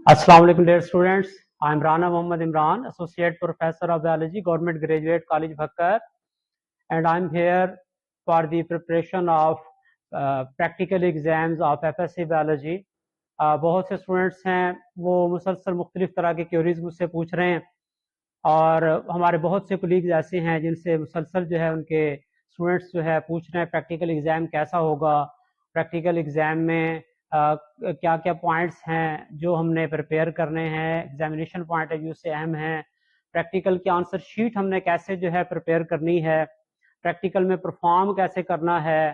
Assalamu alaikum dear students. I am Rana Mohammad Imran, Associate Professor of Biology, Government Graduate College Bhakkar, and I am here for the preparation of practical exams of FSC Biology. बहुत से students हैं वो मुसलसल मुख्तलिफ तरह के curies मुझसे पूछ रहे हैं और हमारे बहुत से कोलीग्स ऐसे हैं जिनसे मुसलसल जो है उनके स्टूडेंट्स जो है पूछ रहे हैं प्रैक्टिकल एग्ज़ाम कैसा होगा, प्रैक्टिकल एग्ज़ाम में क्या क्या पॉइंट्स हैं जो हमने प्रिपेयर करने हैं, एग्जामिनेशन पॉइंट ऑफ व्यू से अहम हैं, प्रैक्टिकल की आंसर शीट हमने कैसे जो है प्रिपेयर करनी है, प्रैक्टिकल में परफॉर्म कैसे करना है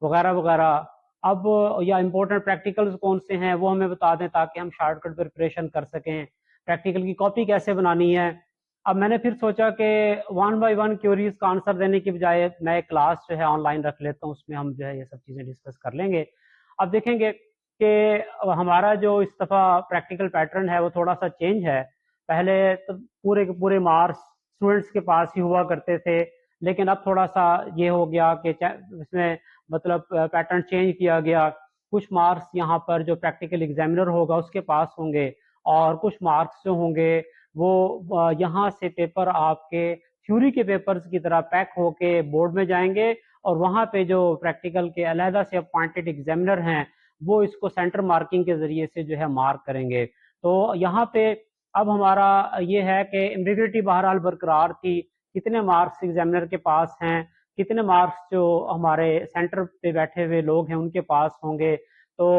वगैरह वगैरह। अब या इम्पोर्टेंट प्रैक्टिकल्स कौन से हैं वो हमें बता दें ताकि हम शॉर्टकट प्रिपरेशन कर सकें, प्रैक्टिकल की कॉपी कैसे बनानी है। अब मैंने फिर सोचा कि वन बाय वन क्यूरीज का आंसर देने की बजाय मैं एक क्लास जो है ऑनलाइन रख लेता हूँ, उसमें हम जो है ये सब चीज़ें डिस्कस कर लेंगे। अब देखेंगे कि हमारा जो इस दफ़ा प्रैक्टिकल पैटर्न है वो थोड़ा सा चेंज है। पहले तो पूरे के पूरे मार्क्स स्टूडेंट्स के पास ही हुआ करते थे, लेकिन अब थोड़ा सा ये हो गया कि इसमें मतलब पैटर्न चेंज किया गया। कुछ मार्क्स यहाँ पर जो प्रैक्टिकल एग्जामिनर होगा उसके पास होंगे और कुछ मार्क्स जो होंगे वो यहाँ से पेपर आपके थ्योरी के पेपर्स की तरह पैक होके बोर्ड में जाएंगे और वहाँ पे जो प्रैक्टिकल के अलहदा से अपॉइंटेड एग्जामिनर हैं वो इसको सेंटर मार्किंग के जरिए से जो है मार्क करेंगे। तो यहाँ पे अब हमारा ये है कि एम्बिग्युइटी बहरहाल बरकरार थी, कितने मार्क्स एग्जामिनर के पास हैं, कितने मार्क्स जो हमारे सेंटर पे बैठे हुए लोग हैं उनके पास होंगे। तो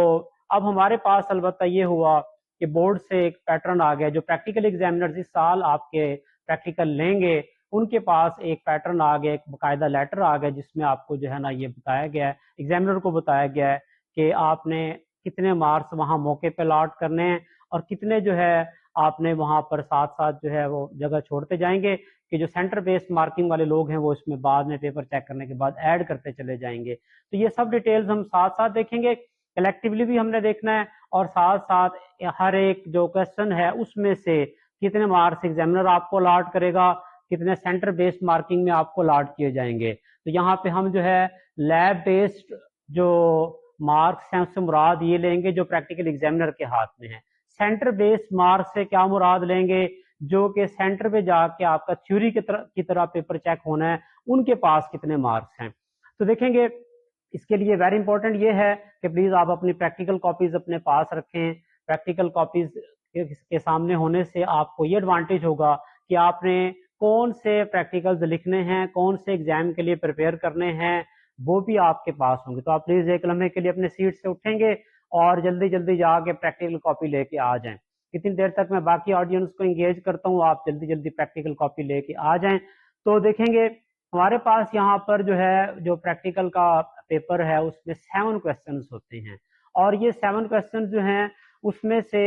अब हमारे पास अलबत्ता ये हुआ कि बोर्ड से एक पैटर्न आ गया, जो प्रैक्टिकल एग्जामिनर इस साल आपके प्रैक्टिकल लेंगे उनके पास एक पैटर्न आ गया, एक बाकायदा लेटर आ गया जिसमें आपको जो है ना ये बताया गया है, एग्जामिनर को बताया गया है कि आपने कितने मार्क्स वहाँ मौके पे अलॉट करने हैं और कितने जो है आपने वहाँ पर साथ साथ जो है वो जगह छोड़ते जाएंगे कि जो सेंटर बेस्ड मार्किंग वाले लोग हैं वो इसमें बाद में पेपर चेक करने के बाद ऐड करते चले जाएंगे। तो ये सब डिटेल्स हम साथ साथ देखेंगे, कलेक्टिवली भी हमने देखना है और साथ साथ हर एक जो क्वेश्चन है उसमें से कितने मार्क्स एग्जामिनर आपको अलॉट करेगा, कितने सेंटर बेस्ड मार्किंग में आपको अलॉट किए जाएंगे। तो यहाँ पे हम जो है लैब बेस्ड जो मार्क्स हैं उससे मुराद ये लेंगे जो प्रैक्टिकल एग्जामिनर के हाथ में है। सेंटर बेस्ड मार्क्स से क्या मुराद लेंगे, जो कि सेंटर पे जाके आपका थ्योरी की तरह पेपर चेक होना है, उनके पास कितने मार्क्स हैं। तो देखेंगे इसके लिए वेरी इंपॉर्टेंट ये है कि प्लीज आप अपनी प्रैक्टिकल कॉपीज अपने पास रखें। प्रैक्टिकल कॉपीज के सामने होने से आपको ये एडवांटेज होगा कि आपने कौन से प्रैक्टिकल्स लिखने हैं, कौन से एग्जाम के लिए प्रिपेयर करने हैं, वो भी आपके पास होंगे। तो आप प्लीज एक लम्हे के लिए अपने सीट से उठेंगे और जल्दी जल्दी जाके प्रैक्टिकल कॉपी लेके आ जाएं। कितनी देर तक मैं बाकी ऑडियंस को एंगेज करता हूँ, आप जल्दी जल्दी प्रैक्टिकल कॉपी लेके आ जाएं। तो देखेंगे हमारे पास यहाँ पर जो है जो प्रैक्टिकल का पेपर है उसमें 7 क्वेश्चंस होते हैं और ये 7 क्वेश्चन जो हैं उसमें से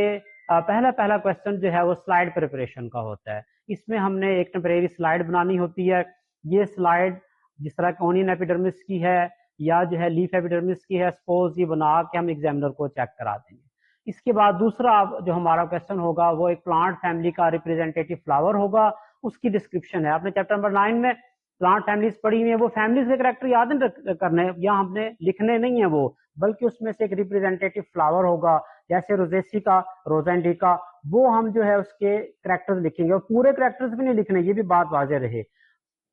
पहला क्वेश्चन जो है वो स्लाइड प्रिपरेशन का होता है। इसमें हमने एक टेम्परेरी स्लाइड बनानी होती है। ये स्लाइड जिस तरह की ओनियन एपिडर्मिस की है या जो है लीफ एपिडर्मिस की है, सपोज ये बना के हम एग्जामिनर को चेक करा देंगे। इसके बाद दूसरा जो हमारा क्वेश्चन होगा वो एक प्लांट फैमिली का रिप्रेजेंटेटिव फ्लावर होगा, उसकी डिस्क्रिप्शन है। आपने चैप्टर नंबर 9 में प्लांट फैमिलीज पढ़ी हुई है, वो फैमिलीज के कैरेक्टर याद करने या हमने लिखने नहीं है वो, बल्कि उसमें से एक रिप्रेजेंटेटिव फ्लावर होगा जैसे रोजेसी का, रोजा इंडिका, वो हम जो है उसके कैरेक्टर्स लिखेंगे और पूरे कैरेक्टर्स भी नहीं लिखने, ये भी बात वाजे रहे।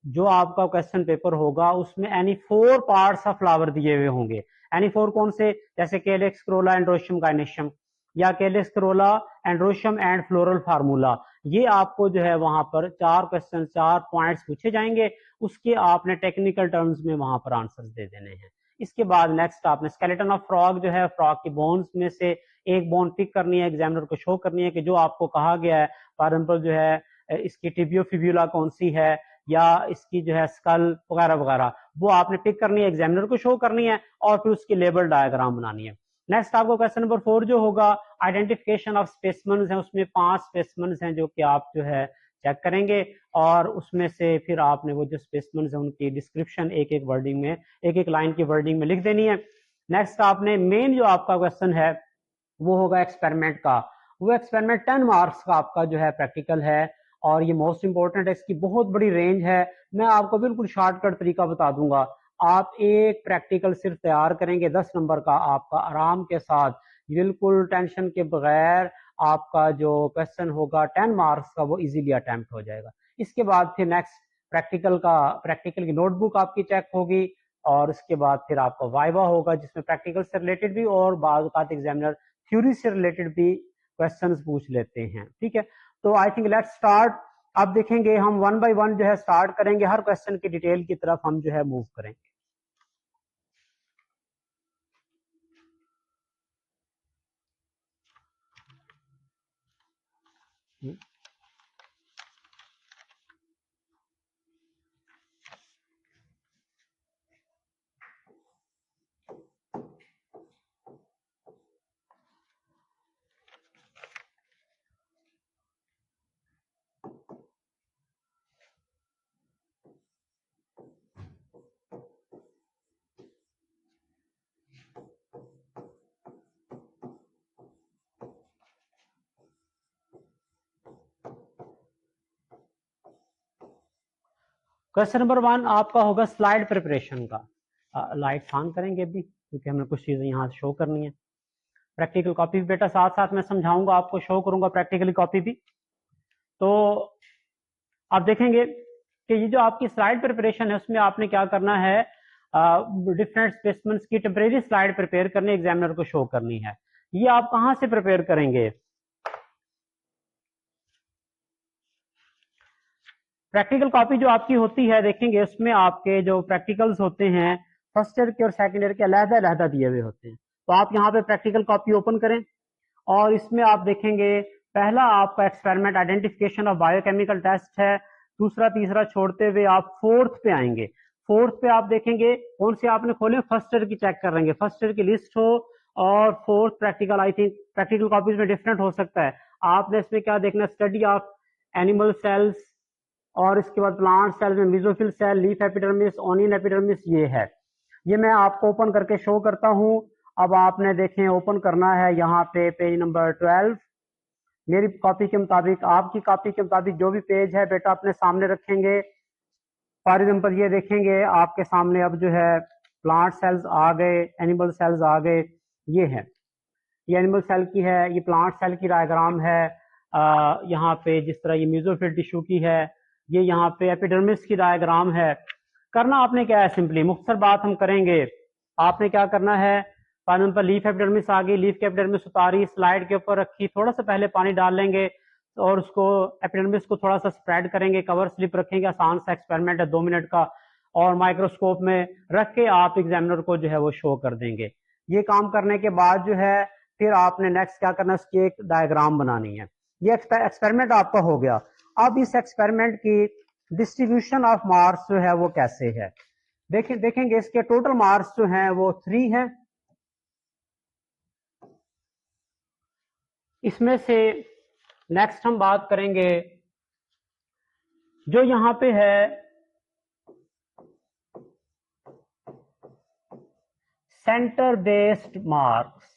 जो आपका क्वेश्चन पेपर होगा उसमें एनी 4 पार्ट्स ऑफ फ्लावर दिए हुए होंगे। एनी 4 कौन से, जैसे केलेक्स, क्रोला, एंड्रोशियम, गाइनेशियम या calyx, Corolla, androecium and floral formula. ये आपको जो है वहां पर 4 क्वेश्चन 4 पॉइंट्स पूछे जाएंगे, उसके आपने टेक्निकल टर्म्स में वहां पर आंसर्स दे देने हैं। इसके बाद नेक्स्ट आपने स्केलेटन ऑफ फ्रॉग जो है फ्रॉग की बोन्स में से एक बोन पिक करनी है, एग्जामिनर को शो करनी है कि जो आपको कहा गया है, फॉर एग्जाम्पल जो है इसकी टिबियो फिब्यूला कौन सी है या इसकी जो है स्कल वगैरह वगैरह, वो आपने पिक करनी है, एग्जामिनर को शो करनी है और फिर उसकी लेबल डायग्राम बनानी है। नेक्स्ट आपको क्वेश्चन नंबर 4 जो होगा आइडेंटिफिकेशन ऑफ स्पेसिमेंस है, उसमें 5 स्पेसिमेंस हैं जो कि आप जो है चेक करेंगे और उसमें से फिर आपने वो जो स्पेसिमेंस है उनकी डिस्क्रिप्शन एक एक वर्डिंग में, एक एक लाइन की वर्डिंग में लिख देनी है। नेक्स्ट आपने मेन जो आपका क्वेश्चन है वो होगा एक्सपेरिमेंट का। वो एक्सपेरिमेंट 10 मार्क्स का आपका जो है प्रैक्टिकल है और ये मोस्ट इंपॉर्टेंट है, इसकी बहुत बड़ी रेंज है। मैं आपको बिल्कुल शॉर्टकट तरीका बता दूंगा। आप एक प्रैक्टिकल सिर्फ तैयार करेंगे 10 नंबर का, आपका आराम के साथ बिल्कुल टेंशन के बगैर आपका जो क्वेश्चन होगा 10 मार्क्स का वो इजीली अटेम्प्ट हो जाएगा। इसके बाद फिर नेक्स्ट प्रैक्टिकल की नोटबुक आपकी चेक होगी और उसके बाद फिर आपका वाइवा होगा जिसमें प्रैक्टिकल से रिलेटेड भी और बाद एग्जामिनर थ्योरी से रिलेटेड भी क्वेश्चंस पूछ लेते हैं। ठीक है, तो आई थिंक लेट्स स्टार्ट। अब देखेंगे हम वन बाय वन जो है स्टार्ट करेंगे, हर क्वेश्चन की डिटेल की तरफ हम जो है मूव करेंगे। क्वेश्चन नंबर 1 आपका होगा स्लाइड प्रिपरेशन का। लाइट ऑन करेंगे अभी क्योंकि हमें कुछ चीजें यहाँ शो करनी है। प्रैक्टिकल कॉपी भी बेटा साथ साथ मैं समझाऊंगा, आपको शो करूंगा प्रैक्टिकली कॉपी भी। तो आप देखेंगे कि ये जो आपकी स्लाइड प्रिपरेशन है उसमें आपने क्या करना है, डिफरेंट स्पेसिमेंस की टेम्परेरी स्लाइड प्रिपेयर करनी, एग्जामिनर को शो करनी है। ये आप कहाँ से प्रिपेयर करेंगे? प्रैक्टिकल कॉपी जो आपकी होती है देखेंगे उसमें आपके जो प्रैक्टिकल्स होते हैं फर्स्ट ईयर के और सेकंड ईयर के अलग अलग दिए हुए होते हैं। तो आप यहाँ पे प्रैक्टिकल कॉपी ओपन करें और इसमें आप देखेंगे पहला आपका experiment identification of biochemical test है, दूसरा तीसरा छोड़ते हुए आप फोर्थ पे आएंगे। फोर्थ पे आप देखेंगे कौन से आपने खोले, फर्स्ट ईयर की चेक कर लेंगे, फर्स्ट ईयर की लिस्ट हो और fourth practical. I think practical copies में डिफरेंट हो सकता है। आपने इसमें क्या देखना, स्टडी ऑफ एनिमल सेल्स और इसके बाद प्लांट सेल में mesophyll cell, leaf epidermis, onion epidermis, ये है। ये मैं आपको ओपन करके शो करता हूं। अब आपने देखें ओपन करना है यहाँ पे पेज नंबर 12। मेरी कॉपी के मुताबिक, आपकी कॉपी के मुताबिक जो भी पेज है बेटा अपने सामने रखेंगे। फॉर एग्जाम्पल ये देखेंगे आपके सामने अब जो है प्लांट सेल्स आ गए, एनिमल सेल्स आ गए। ये है, ये एनिमल सेल की है, ये प्लांट सेल की डायग्राम है। यहाँ पे जिस तरह ये म्यूजोफिल टिश्यू की है, ये यहाँ पे एपिडर्मिस की डायग्राम है। करना आपने क्या है, सिंपली मुख्तसर बात हम करेंगे। आपने क्या करना है, पानी पर लीफ एपिडर्मिस आ गई, लीफ की एपिडर्मिस उतारी, स्लाइड के ऊपर रखी, थोड़ा सा पहले पानी डाल लेंगे और उसको एपिडर्मिस को थोड़ा सा स्प्रेड करेंगे, कवर स्लिप रखेंगे। आसान सा एक्सपेरिमेंट है 2 मिनट का, और माइक्रोस्कोप में रख के आप एग्जामिनर को जो है वो शो कर देंगे। ये काम करने के बाद जो है फिर आपने नेक्स्ट क्या करना है, उसकी एक डायग्राम बनानी है। ये एक्सपेरिमेंट आपका हो गया। अब इस एक्सपेरिमेंट की डिस्ट्रीब्यूशन ऑफ मार्क्स जो है वो कैसे है, देखेंगे इसके टोटल मार्क्स जो हैं वो 3 है। इसमें से नेक्स्ट हम बात करेंगे जो यहां पे है सेंटर बेस्ड मार्क्स।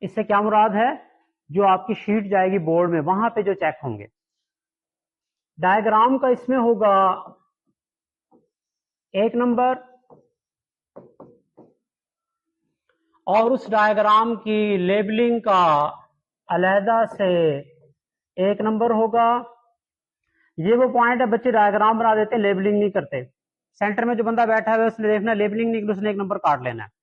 इससे क्या मुराद है, जो आपकी शीट जाएगी बोर्ड में वहां पे जो चेक होंगे। डायग्राम का इसमें होगा 1 नंबर और उस डायग्राम की लेबलिंग का अलहदा से 1 नंबर होगा। ये वो पॉइंट है, बच्चे डायग्राम बना देते, लेबलिंग नहीं करते। सेंटर में जो बंदा बैठा है उसने देखना लेबलिंग नहीं, उसने 1 नंबर काट लेना है।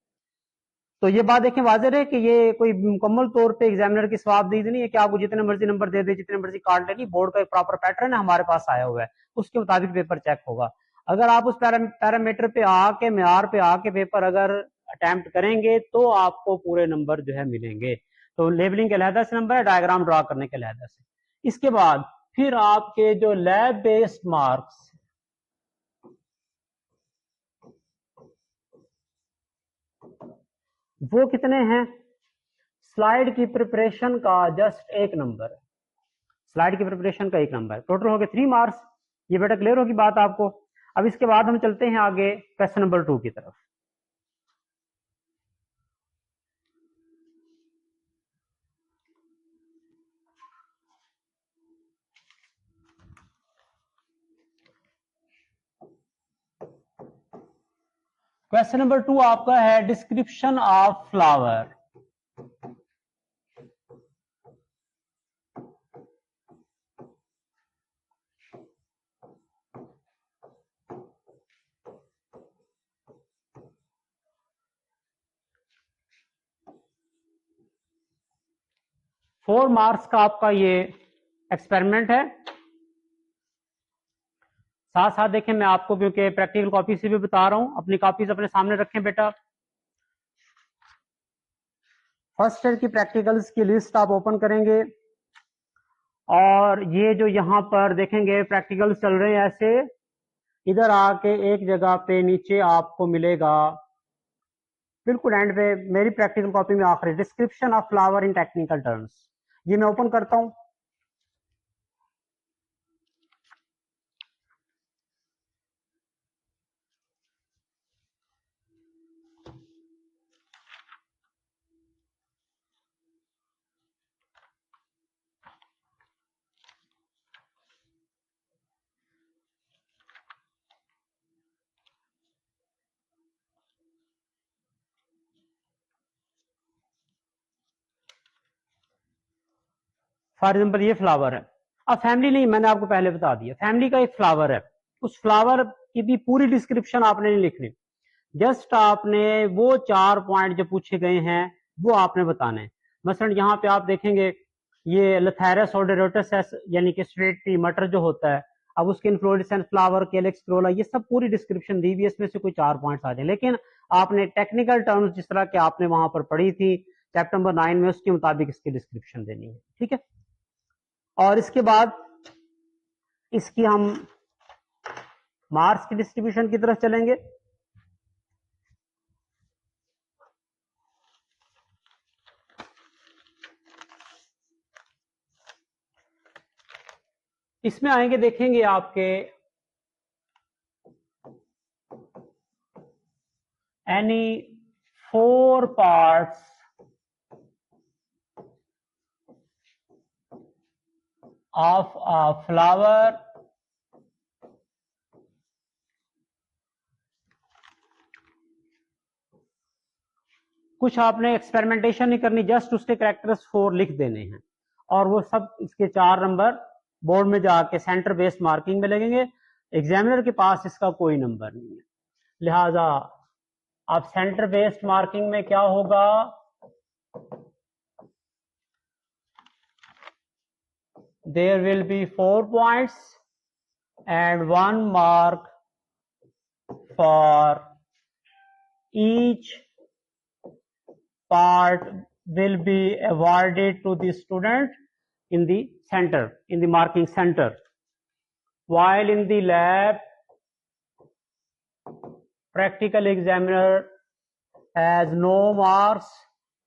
तो ये बात देखें वाज़ेह है कि ये कोई मुकम्मल तौर पे एग्जामिनर की स्वाबदीदी नहीं है कि आपको जितने मर्जी नंबर दे दे, जितने मर्जी काट लेनी। बोर्ड का एक प्रॉपर पैटर्न है हमारे पास आया हुआ है, उसके मुताबिक पेपर चेक होगा। अगर आप उस पैरामीटर पे आके, म्यार पे आके पेपर अगर अटेम्प्ट करेंगे तो आपको पूरे नंबर जो है मिलेंगे। तो लेबलिंग के लिहाजा से नंबर है, डायग्राम ड्रा करने के लिहाजा से। इसके बाद फिर आपके जो लैब बेस्ड मार्क्स, वो कितने हैं? स्लाइड की प्रिपरेशन का जस्ट 1 नंबर है। स्लाइड की प्रिपरेशन का 1 नंबर, टोटल हो गए 3 मार्क्स। ये बेटा क्लियर होगी बात आपको। अब इसके बाद हम चलते हैं आगे क्वेश्चन नंबर 2 की तरफ। क्वेश्चन नंबर 2 आपका है description of flower. Four marks का आपका ये एक्सपेरिमेंट है। साथ साथ देखें, मैं आपको क्योंकि प्रैक्टिकल कॉपी से भी बता रहा हूं, अपनी कॉपीज अपने सामने रखें बेटा। फर्स्ट ईयर की प्रैक्टिकल्स की लिस्ट आप ओपन करेंगे और ये जो यहां पर देखेंगे प्रैक्टिकल्स चल रहे हैं ऐसे, इधर आके एक जगह पे नीचे आपको मिलेगा बिल्कुल एंड पे मेरी प्रैक्टिकल कॉपी में आखिरी description of flower in technical terms. ये मैं ओपन करता हूं। फॉर एग्जाम्पल ये फ्लावर है। अब फैमिली नहीं, मैंने आपको पहले बता दिया, फैमिली का एक फ्लावर है। उस फ्लावर की भी पूरी डिस्क्रिप्शन आपने नहीं लिखनी, जस्ट आपने वो 4 पॉइंट जो पूछे गए हैं वो आपने बताने हैं। मसलन यहाँ पे आप देखेंगे ये लथैरस ओडोरेटस यानी कि स्ट्रेट पी मटर जो होता है, अब उसके इन्फ्लोरेसेंस फ्लावर केलेक्स क्रोला, ये सब पूरी डिस्क्रिप्शन दी हुई है, इसमें से कोई 4 पॉइंट्स आ जाए। लेकिन आपने टेक्निकल टर्म्स जिस तरह के आपने वहां पर पढ़ी थी चैप्टर नंबर 9 में, उसके मुताबिक इसकी डिस्क्रिप्शन देनी है, ठीक है। और इसके बाद इसकी हम मार्क्स की डिस्ट्रीब्यूशन की तरफ चलेंगे। इसमें आएंगे, देखेंगे आपके any 4 parts of a flower कुछ आपने एक्सपेरिमेंटेशन नहीं करनी, जस्ट उसके कैरेक्टर्स 4 लिख देने हैं और वो सब इसके 4 नंबर बोर्ड में जाके सेंटर बेस्ड मार्किंग में लगेंगे। एग्जामिनर के पास इसका कोई नंबर नहीं है, लिहाजा अब सेंटर बेस्ड मार्किंग में क्या होगा, there will be 4 points and 1 mark for each part will be awarded to the student in the center, in the marking center, while in the lab practical examiner has no marks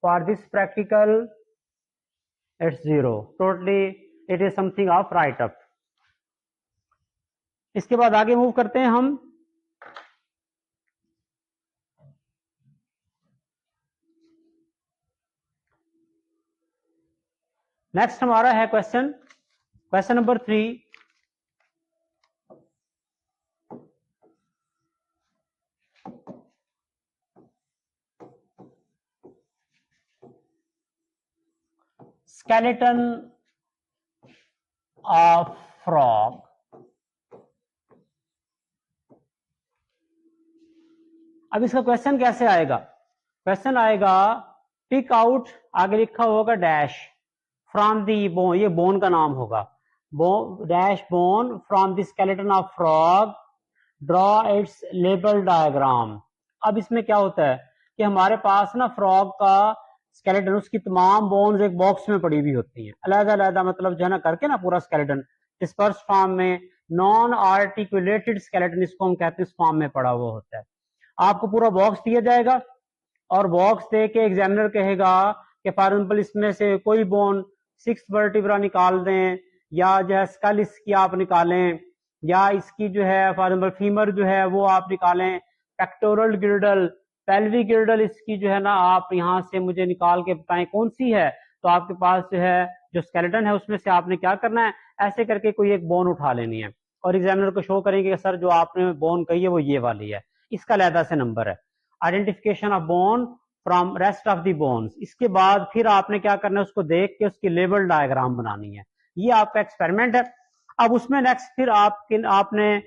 for this practical, it's 0 totally, it is something of write up। इसके बाद आगे move करते हैं हम। Next हमारा है question number 3। skeleton of frog। अब इसका क्वेश्चन कैसे आएगा, क्वेश्चन आएगा पिक आउट, आगे लिखा होगा डैश फ्रॉम दी बोन, ये बोन का नाम होगा, dash bone from the skeleton of frog, draw it's label diagram. अब इसमें क्या होता है कि हमारे पास ना फ्रॉग का स्केलेटन, उसकी तमाम बोन्स एक बॉक्स में पड़ी हुई होती हैं, अलग अलग मतलब जो है ना करके ना पूरा स्केलेटन डिस्पर्स फॉर्म में, नॉन आर्टिकुलेटेड स्केलेटन इसको हम कहते हैं, इस फॉर्म में पड़ा हुआ होता है। आपको पूरा बॉक्स दिया जाएगा और बॉक्स दे के एग्जामिनर कहेगा कि फॉर एग्जाम्पल इसमें से कोई बोन 6th वर्टिब्रा निकाल दें, या जो है स्कल इसकी आप निकालें, या इसकी जो है फॉर एग्जाम्पल फीमर जो है वो आप निकालें, पेक्टोरल गिर्डल, पेल्विक गिर्डल इसकी जो है ना आप यहाँ से मुझे निकाल के बताएं कौन सी है। तो आपके पास जो है जो स्केलेटन है उसमें से आपने क्या करना है, ऐसे करके कोई एक बोन उठा लेनी है और एग्जामिनर को शो करेंगे कि सर जो आपने बोन कही है वो ये वाली है, इसका अलहदा से नंबर है। Identification of bone from rest of the bones. इसके बाद फिर आपने क्या करना है, उसको देख के उसकी लेबल डायग्राम बनानी है। ये आपका एक्सपेरिमेंट है। अब उसमें नेक्स्ट फिर आपने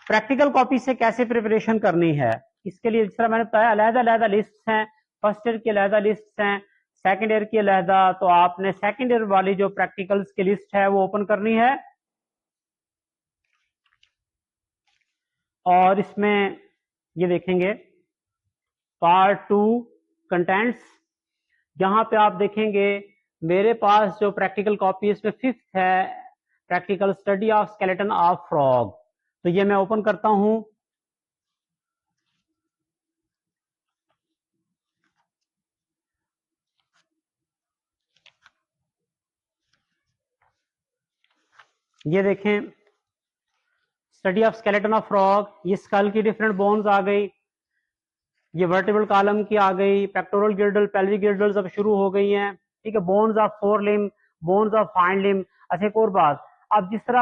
प्रैक्टिकल कॉपी से कैसे प्रिपरेशन करनी है, इसके लिए जिस तरह मैंने बताया अलग-अलग लिस्ट हैं, फर्स्ट ईयर की अलग लिस्ट हैं, सेकंड ईयर की अलग। तो आपने सेकंड ईयर वाली जो प्रैक्टिकल्स की लिस्ट है वो ओपन करनी है और इसमें ये देखेंगे पार्ट 2 कंटेंट्स। यहां पे आप देखेंगे मेरे पास जो प्रैक्टिकल कॉपी है इसमें 5th है, practical study of skeleton of frog. तो ये मैं ओपन करता हूं। ये देखें study of skeleton of frog, ये स्कल की डिफरेंट बोन्स आ गई, ये वर्टिब्रल कॉलम की आ गई, पेक्टोरल गिर्डल, पेल्विक गिर्डल्स अब शुरू हो गई हैं, ठीक है, bones of forelimb, bones of hindlimb. अच्छा एक और बात, अब जिस तरह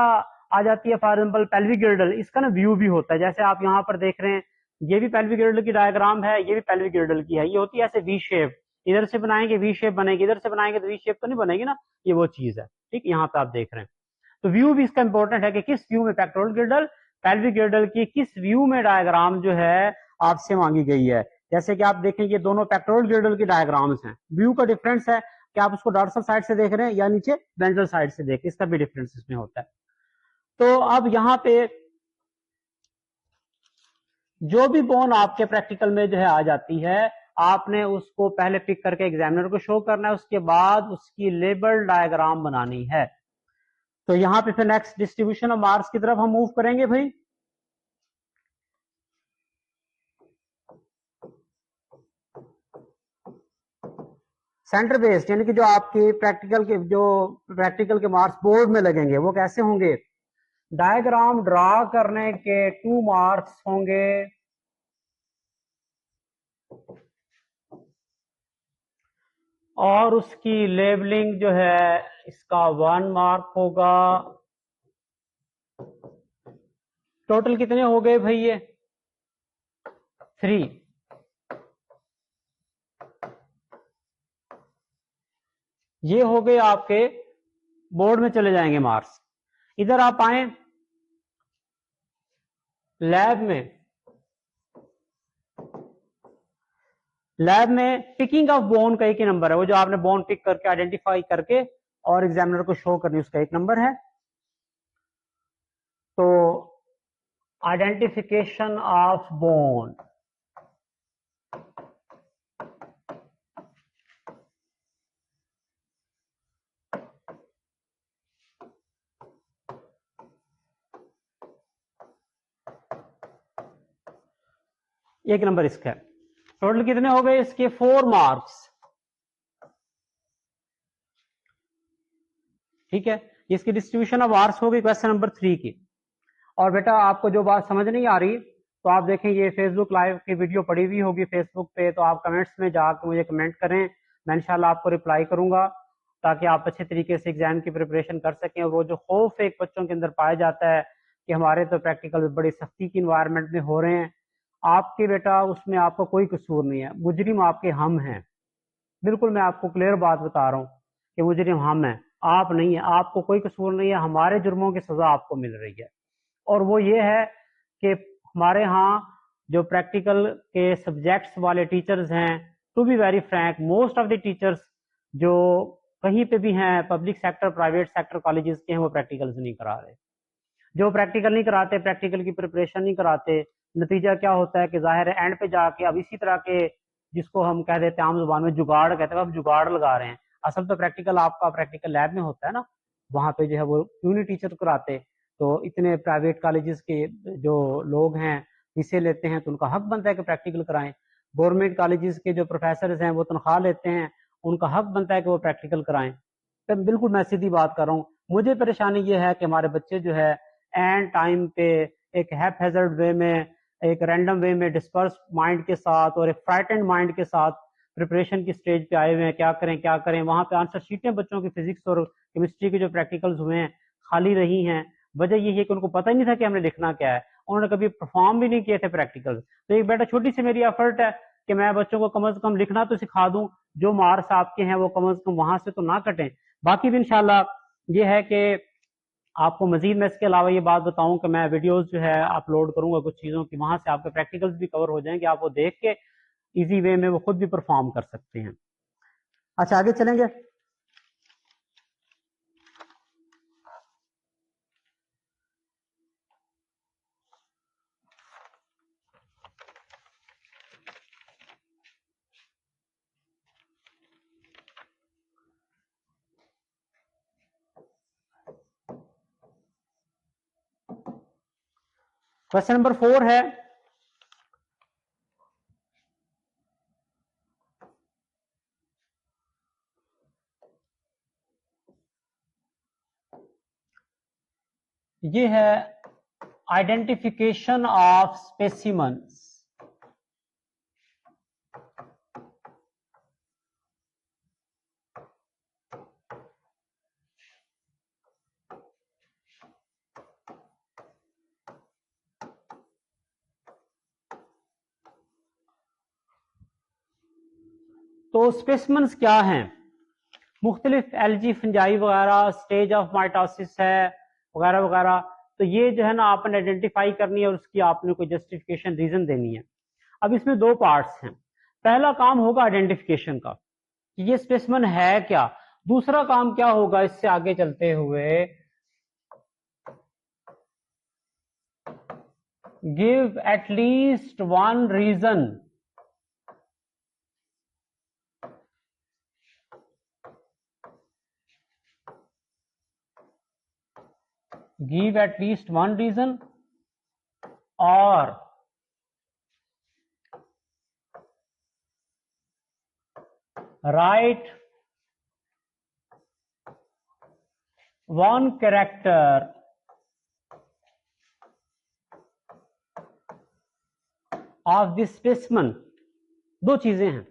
आ जाती है फॉर एग्जाम्पल पेल्विक गिर्डल, इसका ना व्यू भी होता है, जैसे आप यहाँ पर देख रहे हैं ये भी पेल्विक गिर्डल की डायग्राम है, ये भी पेल्विक गिर्डल की है। ये होती है ऐसे वी शेप, इधर से बनाएंगे वी शेप बनेगी, इधर से बनाएंगे तो वी शेप तो नहीं बनेगी ना, ये वो चीज है, ठीक, यहाँ पे आप देख रहे हैं। तो व्यू भी इसका इंपॉर्टेंट है कि किस व्यू में पेक्टोरल गिर्डल, पेल्विक गिर्डल की किस व्यू में डायग्राम जो है आपसे मांगी गई है। जैसे कि आप देखें ये दोनों पेक्टोरल गिर्डल की डायग्राम्स हैं, व्यू का डिफरेंस है कि आप उसको डॉर्सल साइड से देख रहे हैं या नीचे वेंट्रल साइड से देख, इसका भी डिफरेंस इसमें होता है। तो अब यहाँ पे जो भी बोन आपके प्रैक्टिकल में जो है आ जाती है, आपने उसको पहले पिक करके एग्जामिनर को शो करना है, उसके बाद उसकी लेबल डायग्राम बनानी है। तो यहाँ पे फिर नेक्स्ट डिस्ट्रीब्यूशन ऑफ मार्क्स की तरफ हम मूव करेंगे भाई। सेंटर बेस्ड यानी कि जो आपके प्रैक्टिकल के मार्क्स बोर्ड में लगेंगे वो कैसे होंगे, डायग्राम ड्रा करने के 2 मार्क्स होंगे और उसकी लेबलिंग जो है इसका 1 मार्क होगा। टोटल कितने हो गए भाई, ये 3। ये हो गए आपके बोर्ड में चले जाएंगे मार्क्स। इधर आप आए लैब में, लैब में पिकिंग ऑफ बोन का एक ही नंबर है, वो जो आपने बोन पिक करके आइडेंटिफाई करके और एग्जामिनर को शो करनी उसका एक नंबर है। तो आइडेंटिफिकेशन ऑफ बोन, एक नंबर इसका है। टोटल कितने हो गए इसके, 4 मार्क्स, ठीक है। इसकी डिस्ट्रीब्यूशन ऑफ मार्क्स हो गई क्वेश्चन नंबर 3 की। और बेटा आपको जो बात समझ नहीं आ रही तो आप देखें ये फेसबुक लाइव की वीडियो पड़ी हुई होगी फेसबुक पे, तो आप कमेंट्स में जाकर मुझे कमेंट करें, मैं इंशाल्लाह आपको रिप्लाई करूंगा ताकि आप अच्छे तरीके से एग्जाम की प्रिपरेशन कर सकें। और वो जो खौफ एक बच्चों के अंदर पाया जाता है कि हमारे तो प्रैक्टिकल बड़ी सख्ती की इन्वायरमेंट में हो रहे हैं, आपके बेटा उसमें आपका कोई कसूर नहीं है, मुजरिम आपके हम हैं। बिल्कुल मैं आपको क्लियर बात बता रहा हूँ कि मुजरिम हम हैं, आप नहीं है, आपको कोई कसूर नहीं है, हमारे जुर्मों की सजा आपको मिल रही है। और वो ये है कि हमारे यहाँ जो प्रैक्टिकल के सब्जेक्ट्स वाले टीचर्स हैं, to be very frank, most of the teachers जो कहीं पे भी हैं, public sector private sector colleges के हैं, वो प्रैक्टिकल्स नहीं करा रहे। जो प्रैक्टिकल नहीं कराते, प्रैक्टिकल की प्रिपरेशन नहीं कराते, नतीजा क्या होता है कि जाहिर है एंड पे जाके अब इसी तरह के जिसको हम कह देते हैं आम जुबान में जुगाड़ कहते हैं, अब जुगाड़ लगा रहे हैं। असल तो प्रैक्टिकल आपका प्रैक्टिकल लैब में होता है ना, वहां पे जो है वो क्यों नहीं टीचर कराते। तो इतने प्राइवेट कॉलेजेस के जो लोग हैं हिस्से लेते हैं तो उनका हक बनता है कि प्रैक्टिकल कराएं। गवर्नमेंट कॉलेजेस के जो प्रोफेसर हैं वो तनख्वाह लेते हैं, उनका हक बनता है कि वो प्रैक्टिकल कराएं। तो बिल्कुल मैं सीधी बात कर रहा हूँ। मुझे परेशानी ये है कि हमारे बच्चे जो है एंड टाइम पे एक हैजर्ड वे में, एक रैंडम वे में, डिस्पर्स माइंड के साथ और एक फ्राइटेंड माइंड के साथ प्रिपरेशन की स्टेज पे आए हुए हैं। क्या करें क्या करें, वहां पे आंसर शीटें बच्चों की फिजिक्स और केमिस्ट्री के जो प्रैक्टिकल्स हुए हैं खाली रही हैं। वजह यही है कि उनको पता ही नहीं था कि हमने लिखना क्या है, उन्होंने कभी परफॉर्म भी नहीं किए थे प्रैक्टिकल। तो एक बेटा छोटी सी मेरी एफर्ट है कि मैं बच्चों को कम से कम लिखना तो सिखा दूं, जो मार्क्स आपके हैं वो कम से कम वहां से तो ना कटें। बाकी भी इंशाल्लाह ये है कि आपको मजीद मैं इसके अलावा ये बात बताऊं कि मैं वीडियोस जो है अपलोड करूंगा कुछ चीज़ों की, वहां से आपके प्रैक्टिकल्स भी कवर हो जाएंगे, आप वो देख के इजी वे में वो खुद भी परफॉर्म कर सकते हैं। अच्छा आगे चलेंगे। क्वेश्चन नंबर 4 है, ये है आइडेंटिफिकेशन ऑफ स्पेसिमन्स। तो स्पेसिमन्स क्या हैं? मुख्तलिफ एलजी फंजाई वगैरह, स्टेज ऑफ माइटोसिस है वगैरह वगैरह। तो ये जो है ना आपने आइडेंटिफाई करनी है और उसकी आपने कोई जस्टिफिकेशन रीजन देनी है। अब इसमें दो पार्ट्स हैं। पहला काम होगा आइडेंटिफिकेशन का कि ये स्पेसिमन है क्या। दूसरा काम क्या होगा इससे आगे चलते हुए, give at least one reason give at least one reason or write one character of this specimen। दो चीजें हैं।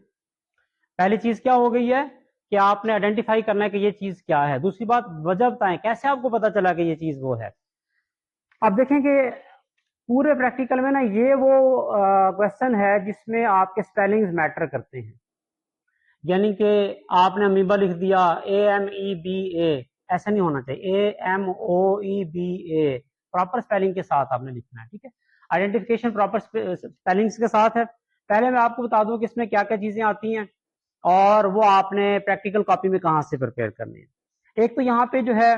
पहली चीज क्या हो गई है कि आपने आइडेंटिफाई करना है कि ये चीज क्या है। दूसरी बात वजह बताएं, कैसे आपको पता चला कि ये चीज वो है। अब देखें कि पूरे प्रैक्टिकल में ना ये वो क्वेश्चन है जिसमें आपके स्पेलिंग्स मैटर करते हैं। यानी कि आपने अमीबा लिख दिया AMEBA, ऐसा नहीं होना चाहिए, AMOEBA, प्रॉपर स्पेलिंग के साथ आपने लिखना है। ठीक है, आइडेंटिफिकेशन प्रॉपर स्पेलिंग्स के साथ है। पहले मैं आपको बता दूं कि इसमें क्या क्या चीजें आती हैं और वो आपने प्रैक्टिकल कॉपी में कहां से प्रिपेयर करनी है। एक तो यहाँ पे जो है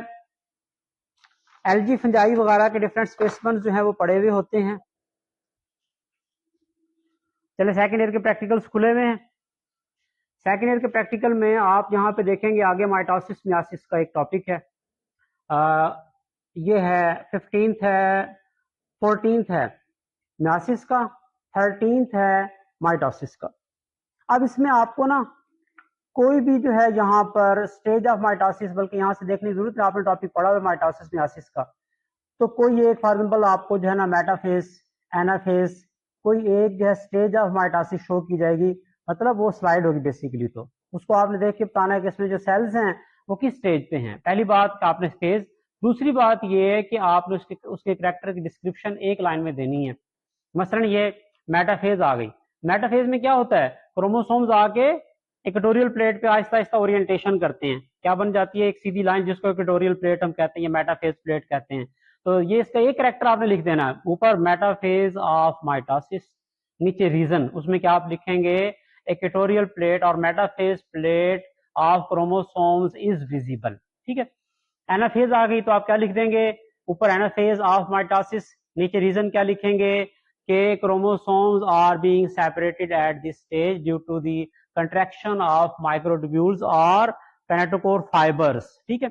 एलजी फंजाई वगैरह के डिफरेंट स्पेसिमन जो है वो पड़े हुए होते हैं। चले सेकेंड ईयर के प्रैक्टिकल्स खुले हुए हैं। सेकेंड ईयर के प्रैक्टिकल में आप यहाँ पे देखेंगे आगे माइटोसिस मियासिस का एक टॉपिक है। ये है 15th है, 14th है मियासिस का, 13th है माइटोसिस का। अब इसमें आपको ना कोई भी जो है यहाँ पर स्टेज ऑफ माइटोसिस, बल्कि यहाँ से देखने की जरूरत है, आपने टॉपिक पढ़ा हुआ माइटोसिस मियासिस का, तो कोई एक फॉर एग्जाम्पल आपको जो है ना मेटाफेज, एनाफेज, कोई एक जो है स्टेज ऑफ माइटोसिस शो की जाएगी, मतलब वो स्लाइड होगी बेसिकली। तो उसको आपने देख के बताना है कि इसमें जो सेल्स हैं वो किस स्टेज पे हैं। पहली बात आपने स्टेज। दूसरी बात ये है कि आपने उसके कैरेक्टर की डिस्क्रिप्शन एक लाइन में देनी है। मसलन ये मेटाफेज आ गई। मेटाफेज में क्या होता है, क्रोमोसोम्स आके इक्वेटोरियल प्लेट पे आहिस्ता आहिस्ता ओरिएंटेशन करते हैं, क्या बन जाती है एक सीधी लाइन जिसको इक्वेटोरियल प्लेट हम कहते हैं या मेटाफेज प्लेट कहते हैं। तो ये इसका एक कैरेक्टर आपने लिख देना है, ऊपर मेटाफेज ऑफ माइटोसिस, नीचे रीजन, उसमें क्या आप लिखेंगे, इक्वेटोरियल प्लेट और metaphase plate of chromosomes is visible. ठीक है, एनाफेज आ गई तो आप क्या लिख देंगे, ऊपर एनाफेज ऑफ माइटोसिस, नीचे रीजन क्या लिखेंगे कि chromosomes are being separated at this stage due to the contraction of microtubules और कैनेटोकोर फाइबर्स। ठीक है,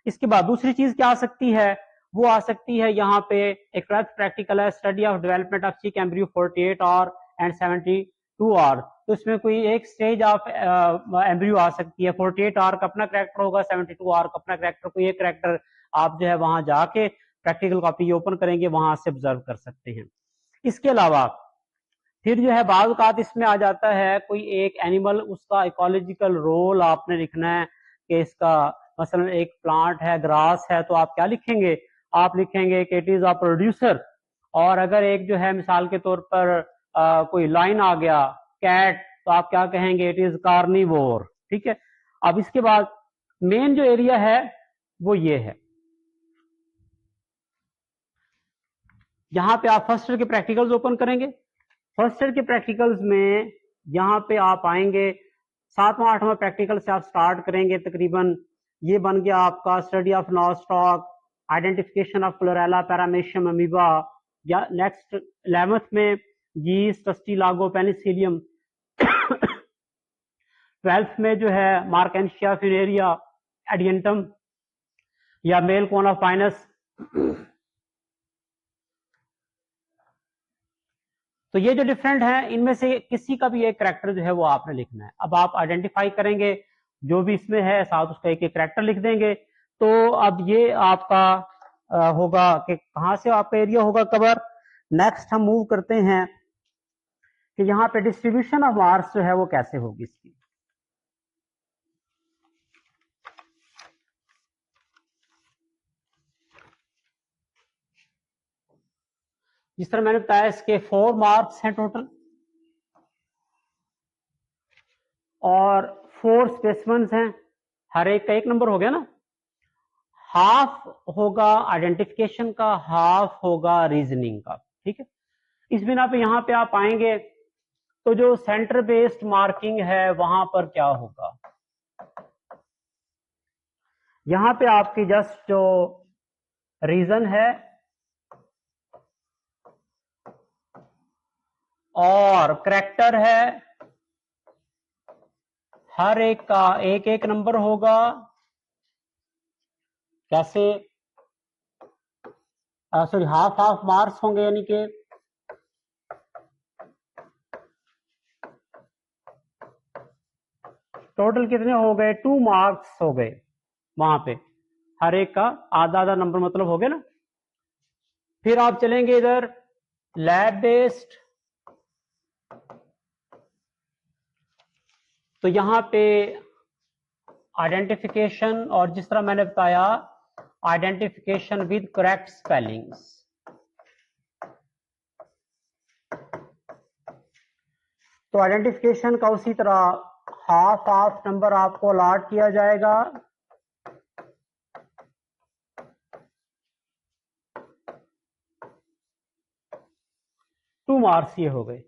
इसके बाद दूसरी चीज क्या आ सकती है, वो आ सकती है यहाँ पे एक प्रैक्टिकल है, स्टडी ऑफ डेवलपमेंट ऑफ चिक एम्ब्रियो 48 और एंड 72 आवर। तो इसमें कोई एक स्टेज ऑफ एम्ब्रियो आ सकती है, 48 आवर का अपना कैरेक्टर होगा, 72 आवर का अपना कैरेक्टर, कोई एक कैरेक्टर आप जो है वहां जाके प्रैक्टिकल कॉपी ओपन करेंगे वहां से ऑब्जर्व कर सकते हैं। इसके अलावा फिर जो है बाज़ औक़ात इसमें आ जाता है कोई एक एनिमल, उसका इकोलॉजिकल रोल आपने लिखना है कि इसका मसलन एक प्लांट है, ग्रास है, तो आप क्या लिखेंगे, आप लिखेंगे कि इट इज अ प्रोड्यूसर और अगर एक जो है मिसाल के तौर पर कोई लाइन आ गया कैट, तो आप क्या कहेंगे, इट इज कार्निवोर। ठीक है। अब इसके बाद मेन जो एरिया है वो ये है। यहां पे आप फर्स्ट ईयर के प्रैक्टिकल्स ओपन करेंगे। फर्स्ट ईयर के प्रैक्टिकल्स में यहां पे आप आएंगे, 7वां 8वां प्रैक्टिकल से आप स्टार्ट करेंगे तकरीबन। ये बन गया आपका study of nostoc, identification of chlorella paramecium amoeba, या नेक्स्ट 11th में यीस्ट, टस्टिलागो, पेनिसिलियम। 12th में जो है मार्केंशिया, फिनेरिया, एडियंटम या मेल कोनाफाइनस। तो ये जो डिफरेंट है, इनमें से किसी का भी एक कैरेक्टर जो है वो आपने लिखना है। अब आप आइडेंटिफाई करेंगे जो भी इसमें है, साथ उसका एक एक कैरेक्टर लिख देंगे। तो अब ये आपका होगा कि कहां से आपका एरिया होगा कवर। नेक्स्ट हम मूव करते हैं कि यहाँ पे डिस्ट्रीब्यूशन ऑफ मार्क्स जो है वो कैसे होगी इसकी। जिस तरह मैंने बताया, इसके 4 मार्क्स हैं टोटल और 4 स्पेसिमेंस हैं, हर एक का 1 नंबर हो गया ना। हाफ होगा आइडेंटिफिकेशन का, हाफ होगा रीजनिंग का। ठीक है। इस बिना पे यहां पे आप आएंगे तो जो सेंटर बेस्ड मार्किंग है वहां पर क्या होगा, यहां पे आपकी जस्ट जो रीजन है और करैक्टर है, हर एक का 1-1 नंबर होगा। कैसे, सॉरी, हाफ हाफ मार्क्स होंगे, यानी कि टोटल कितने हो गए, 2 मार्क्स हो गए वहां पे, हर एक का आधा आधा नंबर मतलब हो गया ना। फिर आप चलेंगे इधर लैब बेस्ड, तो यहां पे आइडेंटिफिकेशन, और जिस तरह मैंने बताया आइडेंटिफिकेशन विद करेक्ट स्पेलिंग्स। तो आइडेंटिफिकेशन का उसी तरह हाफ हाफ नंबर आपको अलॉट किया जाएगा। टू मार्क्स ये हो गए।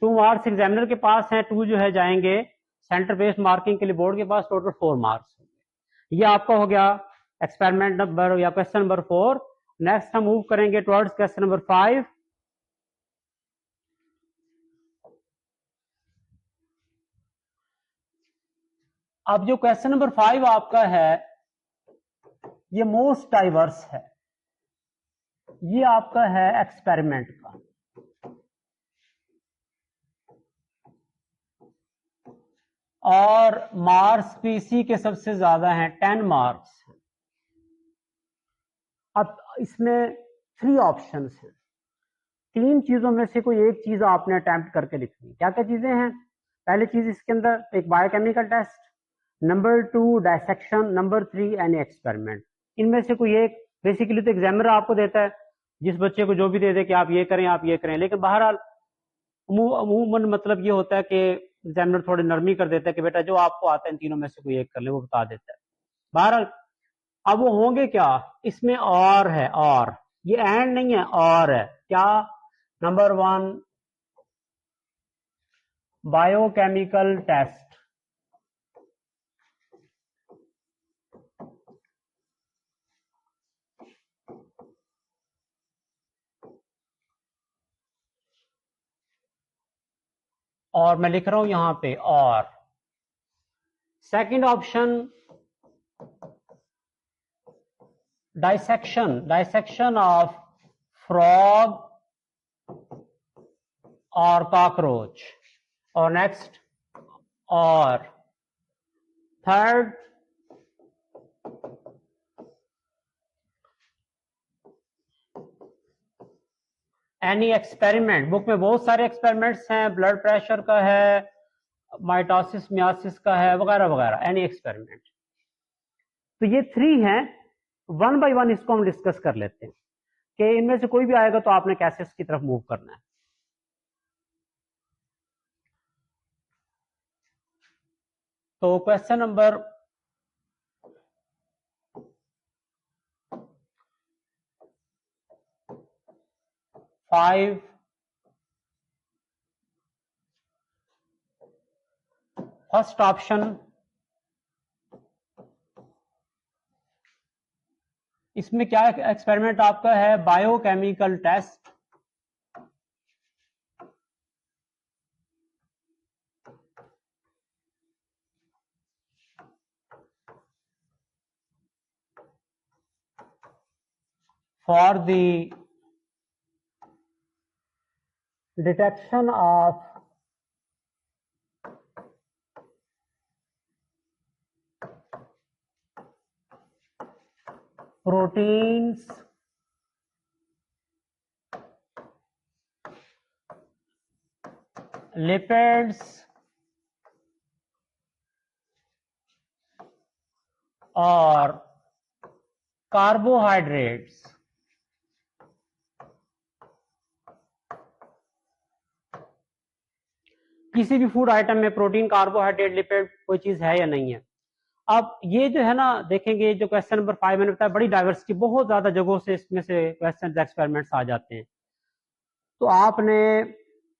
2 मार्क्स एग्जामिनर के पास हैं, 2 जो है जाएंगे सेंटर बेस्ड मार्किंग के लिए बोर्ड के पास। टोटल 4 मार्क्स हो गए। ये आपका हो गया एक्सपेरिमेंट नंबर या क्वेश्चन नंबर 4। नेक्स्ट हम मूव करेंगे टुवर्ड्स क्वेश्चन नंबर 5। अब जो क्वेश्चन नंबर 5 आपका है ये मोस्ट डाइवर्स है। ये आपका है एक्सपेरिमेंट का, और मार्क्स भी इसी के सबसे ज्यादा हैं, 10 मार्क्स। अब इसमें 3 ऑप्शंस हैं, 3 चीजों में से कोई एक चीज आपने अटेम्प्ट करके लिखनी। क्या क्या चीजें हैं? पहली चीज इसके अंदर एक biochemical test, number 2 dissection, number 3 any experiment. इनमें से कोई एक बेसिकली तो एग्जामिनर आपको देता है, जिस बच्चे को जो भी दे दे कि आप ये करें आप ये करें, लेकिन बहरहाल अमूमन मतलब ये होता है कि एग्जामिनर थोड़ी नरमी कर देता है कि बेटा जो आपको आता है इन तीनों में से कोई एक कर ले, वो बता देता है। बहरहाल अब वो होंगे क्या, इसमें और है, और ये एंड नहीं है, और है क्या। Number 1 biochemical test. और मैं लिख रहा हूं यहां पे और। Second option dissection, dissection of frog और कॉकरोच। और नेक्स्ट और थर्ड एनी एक्सपेरिमेंट। बुक में बहुत सारे एक्सपेरिमेंट्स हैं, ब्लड प्रेशर का है, माइटोसिस मियासिस का है, वगैरह वगैरह, एनी एक्सपेरिमेंट। तो ये 3 हैं, 1 बाय 1 इसको हम डिस्कस कर लेते हैं। कि इनमें से कोई भी आएगा तो आपने कैसे उसकी तरफ मूव करना है। तो क्वेश्चन नंबर 5 फर्स्ट ऑप्शन, इसमें क्या एक्सपेरिमेंट आपका है, biochemical test for the detection of proteins lipids और कार्बोहाइड्रेट्स। किसी भी फूड आइटम में प्रोटीन, कार्बोहाइड्रेट, लिपिड कोई चीज है या नहीं है। अब ये जो है ना, देखेंगे जो क्वेश्चन नंबर 5 मैंने बताया, बड़ी डाइवर्सिटी, बहुत ज्यादा जगहों से इसमें से क्वेश्चन एक्सपेरिमेंट्स आ जाते हैं। तो आपने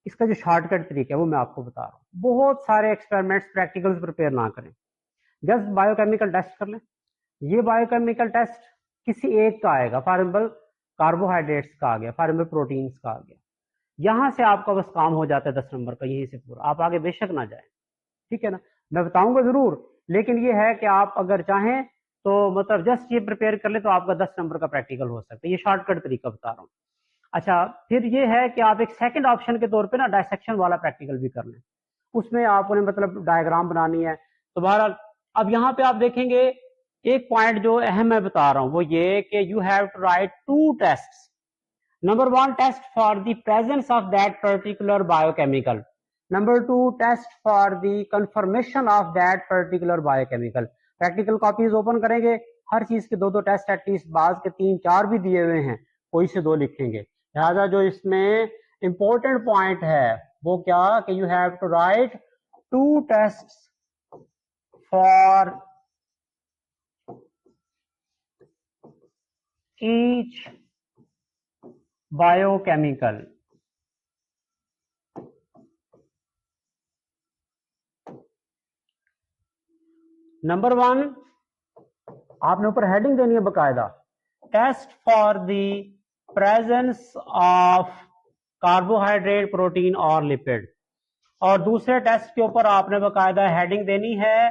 इसका जो शॉर्टकट तरीका है वो मैं आपको बता रहा हूँ। बहुत सारे एक्सपेरिमेंट्स, प्रैक्टिकल्स प्रिपेयर ना करें, जस्ट बायोकेमिकल टेस्ट कर लें। ये बायोकेमिकल टेस्ट किसी एक का आएगा, फॉर एग्जाम्पल कार्बोहाइड्रेट्स का आ गया, फॉर एग्जाम्पल प्रोटीन्स का आ गया, यहां से आपका बस काम हो जाता है 10 नंबर का, यहीं से पूरा, आप आगे बेशक ना जाए, ठीक है ना। मैं बताऊंगा जरूर, लेकिन ये है कि आप अगर चाहें तो मतलब जस्ट ये प्रिपेयर कर ले तो आपका 10 नंबर का प्रैक्टिकल हो सकता है। ये शॉर्टकट तरीका बता रहा हूँ। अच्छा, फिर ये है कि आप एक सेकंड ऑप्शन के तौर पे ना डायसेक्शन वाला प्रैक्टिकल भी कर लें, उसमें आपने मतलब डायग्राम बनानी है। तो बहरहाल अब यहाँ पे आप देखेंगे एक पॉइंट जो अहम मैं बता रहा हूँ वो ये कि you have to write 2 tests. Number 1, test for the presence of that particular biochemical. Number 2, test for the confirmation of that particular biochemical. Practical copies open करेंगे, हर चीज के 2-2 टेस्ट, एटलीस्ट बाज के 3-4 भी दिए हुए हैं, कोई से 2 लिखेंगे। लिहाजा जो इसमें इंपॉर्टेंट पॉइंट है वो क्या कि you have to write 2 test for each biochemical. Number 1, आपने ऊपर हेडिंग देनी है बकायदा, test for the presence of carbohydrate, protein और लिपिड। और दूसरे टेस्ट के ऊपर आपने बकायदा हेडिंग देनी है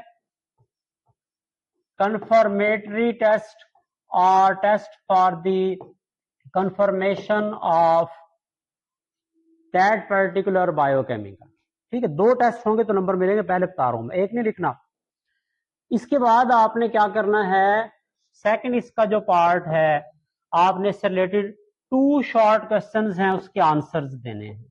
कंफर्मेटरी टेस्ट और test for the confirmation of that particular biochemical. ठीक है, 2 टेस्ट होंगे तो नंबर मिलेंगे, पहले बता रहा हूं मैं, एक नहीं लिखना। इसके बाद आपने क्या करना है, सेकंड इसका जो पार्ट है, आपने इससे रिलेटेड 2 शॉर्ट क्वेश्चंस हैं उसके आंसर्स देने हैं।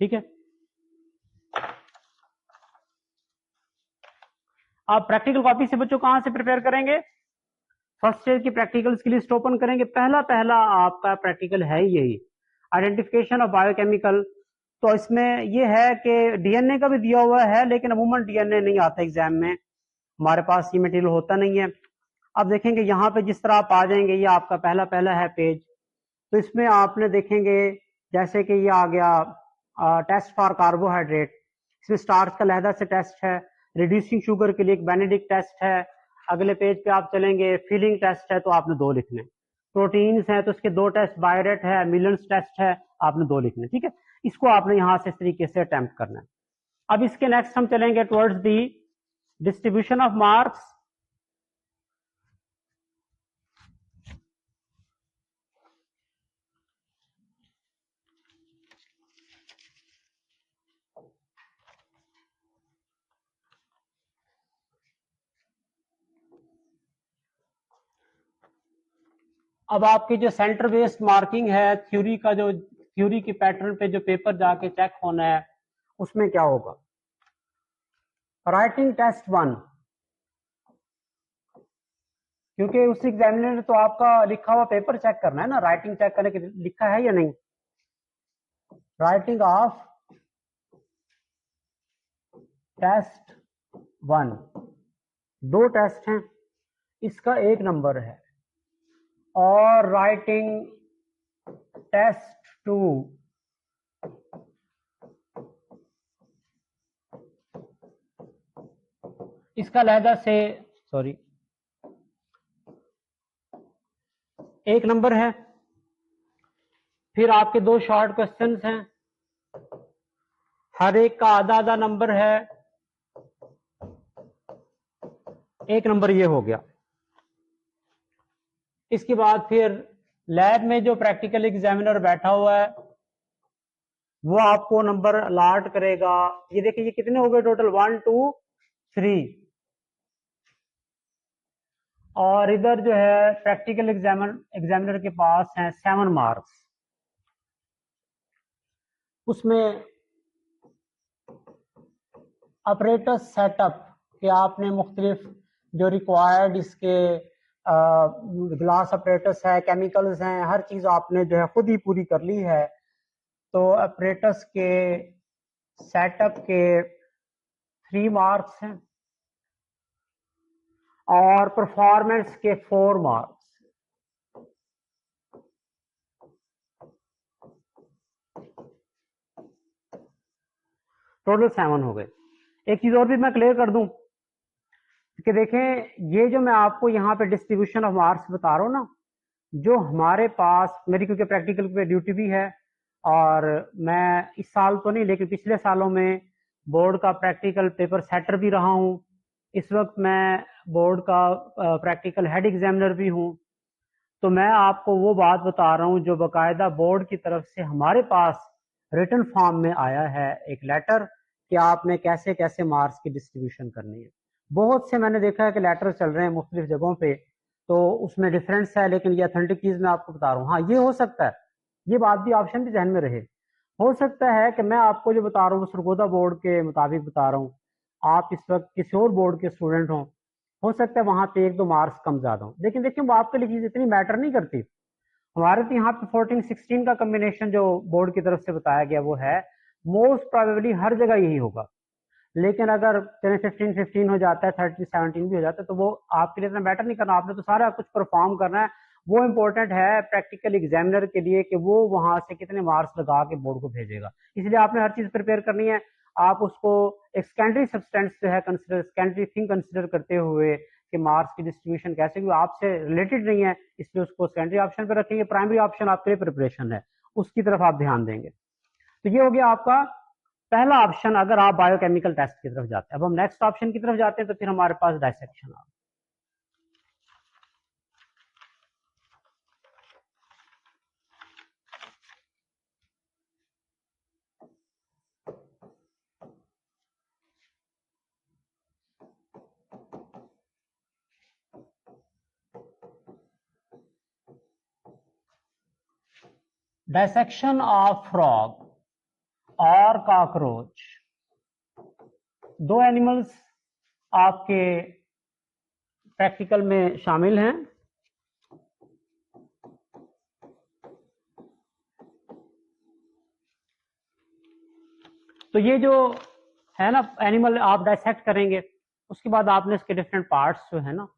ठीक है, आप प्रैक्टिकल कॉपी से बच्चों कहां से प्रिपेयर करेंगे, फर्स्ट ईयर की प्रैक्टिकल्स की लिस्ट ओपन करेंगे। पहला आपका प्रैक्टिकल है यही, आइडेंटिफिकेशन ऑफ बायोकेमिकल। तो इसमें ये है कि डीएनए का भी दिया हुआ है, लेकिन अमूमन डीएनए नहीं आता एग्जाम में, हमारे पास ये मटेरियल होता नहीं है। अब देखेंगे यहाँ पे जिस तरह आप आ जाएंगे, ये आपका पहला है पेज, तो इसमें आपने देखेंगे जैसे कि ये आ गया टेस्ट फॉर कार्बोहाइड्रेट, इसमें स्टार्च का लहदा से टेस्ट है, रिड्यूसिंग शुगर के लिए एक बेनेडिक्ट टेस्ट है। अगले पेज पे आप चलेंगे, फिलिंग टेस्ट है तो आपने 2 लिखने, प्रोटीन्स है तो इसके 2 टेस्ट, बायोरेट है, मिलन्स टेस्ट है, आपने 2 लिखने। ठीक है, इसको आपने यहां से इस तरीके से अटेम्प्ट करना है। अब इसके नेक्स्ट हम चलेंगे towards the distribution of marks. अब आपकी जो सेंटर बेस्ड मार्किंग है, थ्योरी का जो थ्योरी के पैटर्न पे जो पेपर जाके चेक होना है, उसमें क्या होगा, राइटिंग टेस्ट 1, क्योंकि उस एग्जामिनर ने तो आपका लिखा हुआ पेपर चेक करना है ना, राइटिंग चेक करने के लिखा है या नहीं। राइटिंग ऑफ टेस्ट 1, 2 टेस्ट हैं, इसका 1 नंबर है, और राइटिंग टेस्ट 2 इसका लहदा से 1 नंबर है। फिर आपके 2 शॉर्ट क्वेश्चंस हैं, हर एक का आधा आधा नंबर है, 1 नंबर ये हो गया। इसके बाद फिर लैब में जो प्रैक्टिकल एग्जामिनर बैठा हुआ है वो आपको नंबर अलॉट करेगा। ये देखिए ये कितने हो गए टोटल, 1 2 3, और इधर जो है प्रैक्टिकल एग्जामिनर के पास हैं 7 मार्क्स। उसमें ऑपरेटर्स सेटअप के आपने मुख्तलिफ जो रिक्वायर्ड इसके ग्लास ऑपरेटर्स है, केमिकल्स हैं, हर चीज आपने जो है खुद ही पूरी कर ली है। तो ऑपरेटर्स के सेटअप के 3 मार्क्स हैं और परफॉर्मेंस के 4 मार्क्स। टोटल 7 हो गए। एक चीज और भी मैं क्लियर कर दूं कि देखें ये जो मैं आपको यहाँ पे डिस्ट्रीब्यूशन ऑफ मार्क्स बता रहा हूँ ना, जो हमारे पास मेरी क्योंकि प्रैक्टिकल पे ड्यूटी भी है और मैं इस साल तो नहीं लेकिन पिछले सालों में बोर्ड का प्रैक्टिकल पेपर सेटर भी रहा हूँ। इस वक्त मैं बोर्ड का प्रैक्टिकल हेड एग्जामिनर भी हूँ। तो मैं आपको वो बात बता रहा हूँ जो बाकायदा बोर्ड की तरफ से हमारे पास रिटन फॉर्म में आया है, एक लेटर कि आपने कैसे कैसे मार्क्स की डिस्ट्रीब्यूशन करनी है। बहुत से मैंने देखा है कि लेटर चल रहे हैं मुख्तलिफ जगहों पे, तो उसमें डिफरेंस है, लेकिन ये अथेंटिक चीज मैं आपको बता रहा हूँ। हाँ ये हो सकता है, ये बात भी ऑप्शन भी जहन में रहे, हो सकता है कि मैं आपको जो बता रहा हूँ सरगोदा बोर्ड के मुताबिक बता रहा हूँ, आप इस वक्त किसी और बोर्ड के स्टूडेंट हो सकता है वहां पे 1-2 मार्क्स कम ज्यादा हो, लेकिन देखिए वो आपके लिए चीज इतनी मैटर नहीं करती। हमारे तो यहाँ पे 14-16 का कम्बिनेशन जो बोर्ड की तरफ से बताया गया वो है, मोस्ट प्रोबेबली हर जगह यही होगा। लेकिन अगर 15-15 हो जाता है, 13-17 भी हो जाता है, तो वो आपके लिए इतना मैटर नहीं करना, आपने तो सारा कुछ परफॉर्म करना है। वो इंपॉर्टेंट है प्रैक्टिकल एग्जामिनर के लिए कि वो वहां से कितने मार्क्स लगा के बोर्ड को भेजेगा, इसलिए आपने हर चीज प्रिपेयर करनी है। आप उसको एक सेकेंडरी सब्सटेंस जो है कंसिडर, सेकेंडरी थिंग कंसिडर करते हुए कि मार्क्स की डिस्ट्रीब्यूशन कैसे, क्योंकि आपसे रिलेटेड नहीं है इसलिए उसको सेकेंडरी ऑप्शन पे रखेंगे। प्राइमरी ऑप्शन आपके लिए प्रिपरेशन है, उसकी तरफ आप ध्यान देंगे। तो ये हो गया आपका पहला ऑप्शन अगर आप बायोकेमिकल टेस्ट की तरफ जाते हैं। अब हम नेक्स्ट ऑप्शन की तरफ जाते हैं, तो फिर हमारे पास dissection ah dissection of frog और कॉकरोच। 2 एनिमल्स आपके प्रैक्टिकल में शामिल हैं। तो ये जो है ना एनिमल आप डायसेक्ट करेंगे, उसके बाद आपने इसके डिफरेंट पार्ट्स जो है ना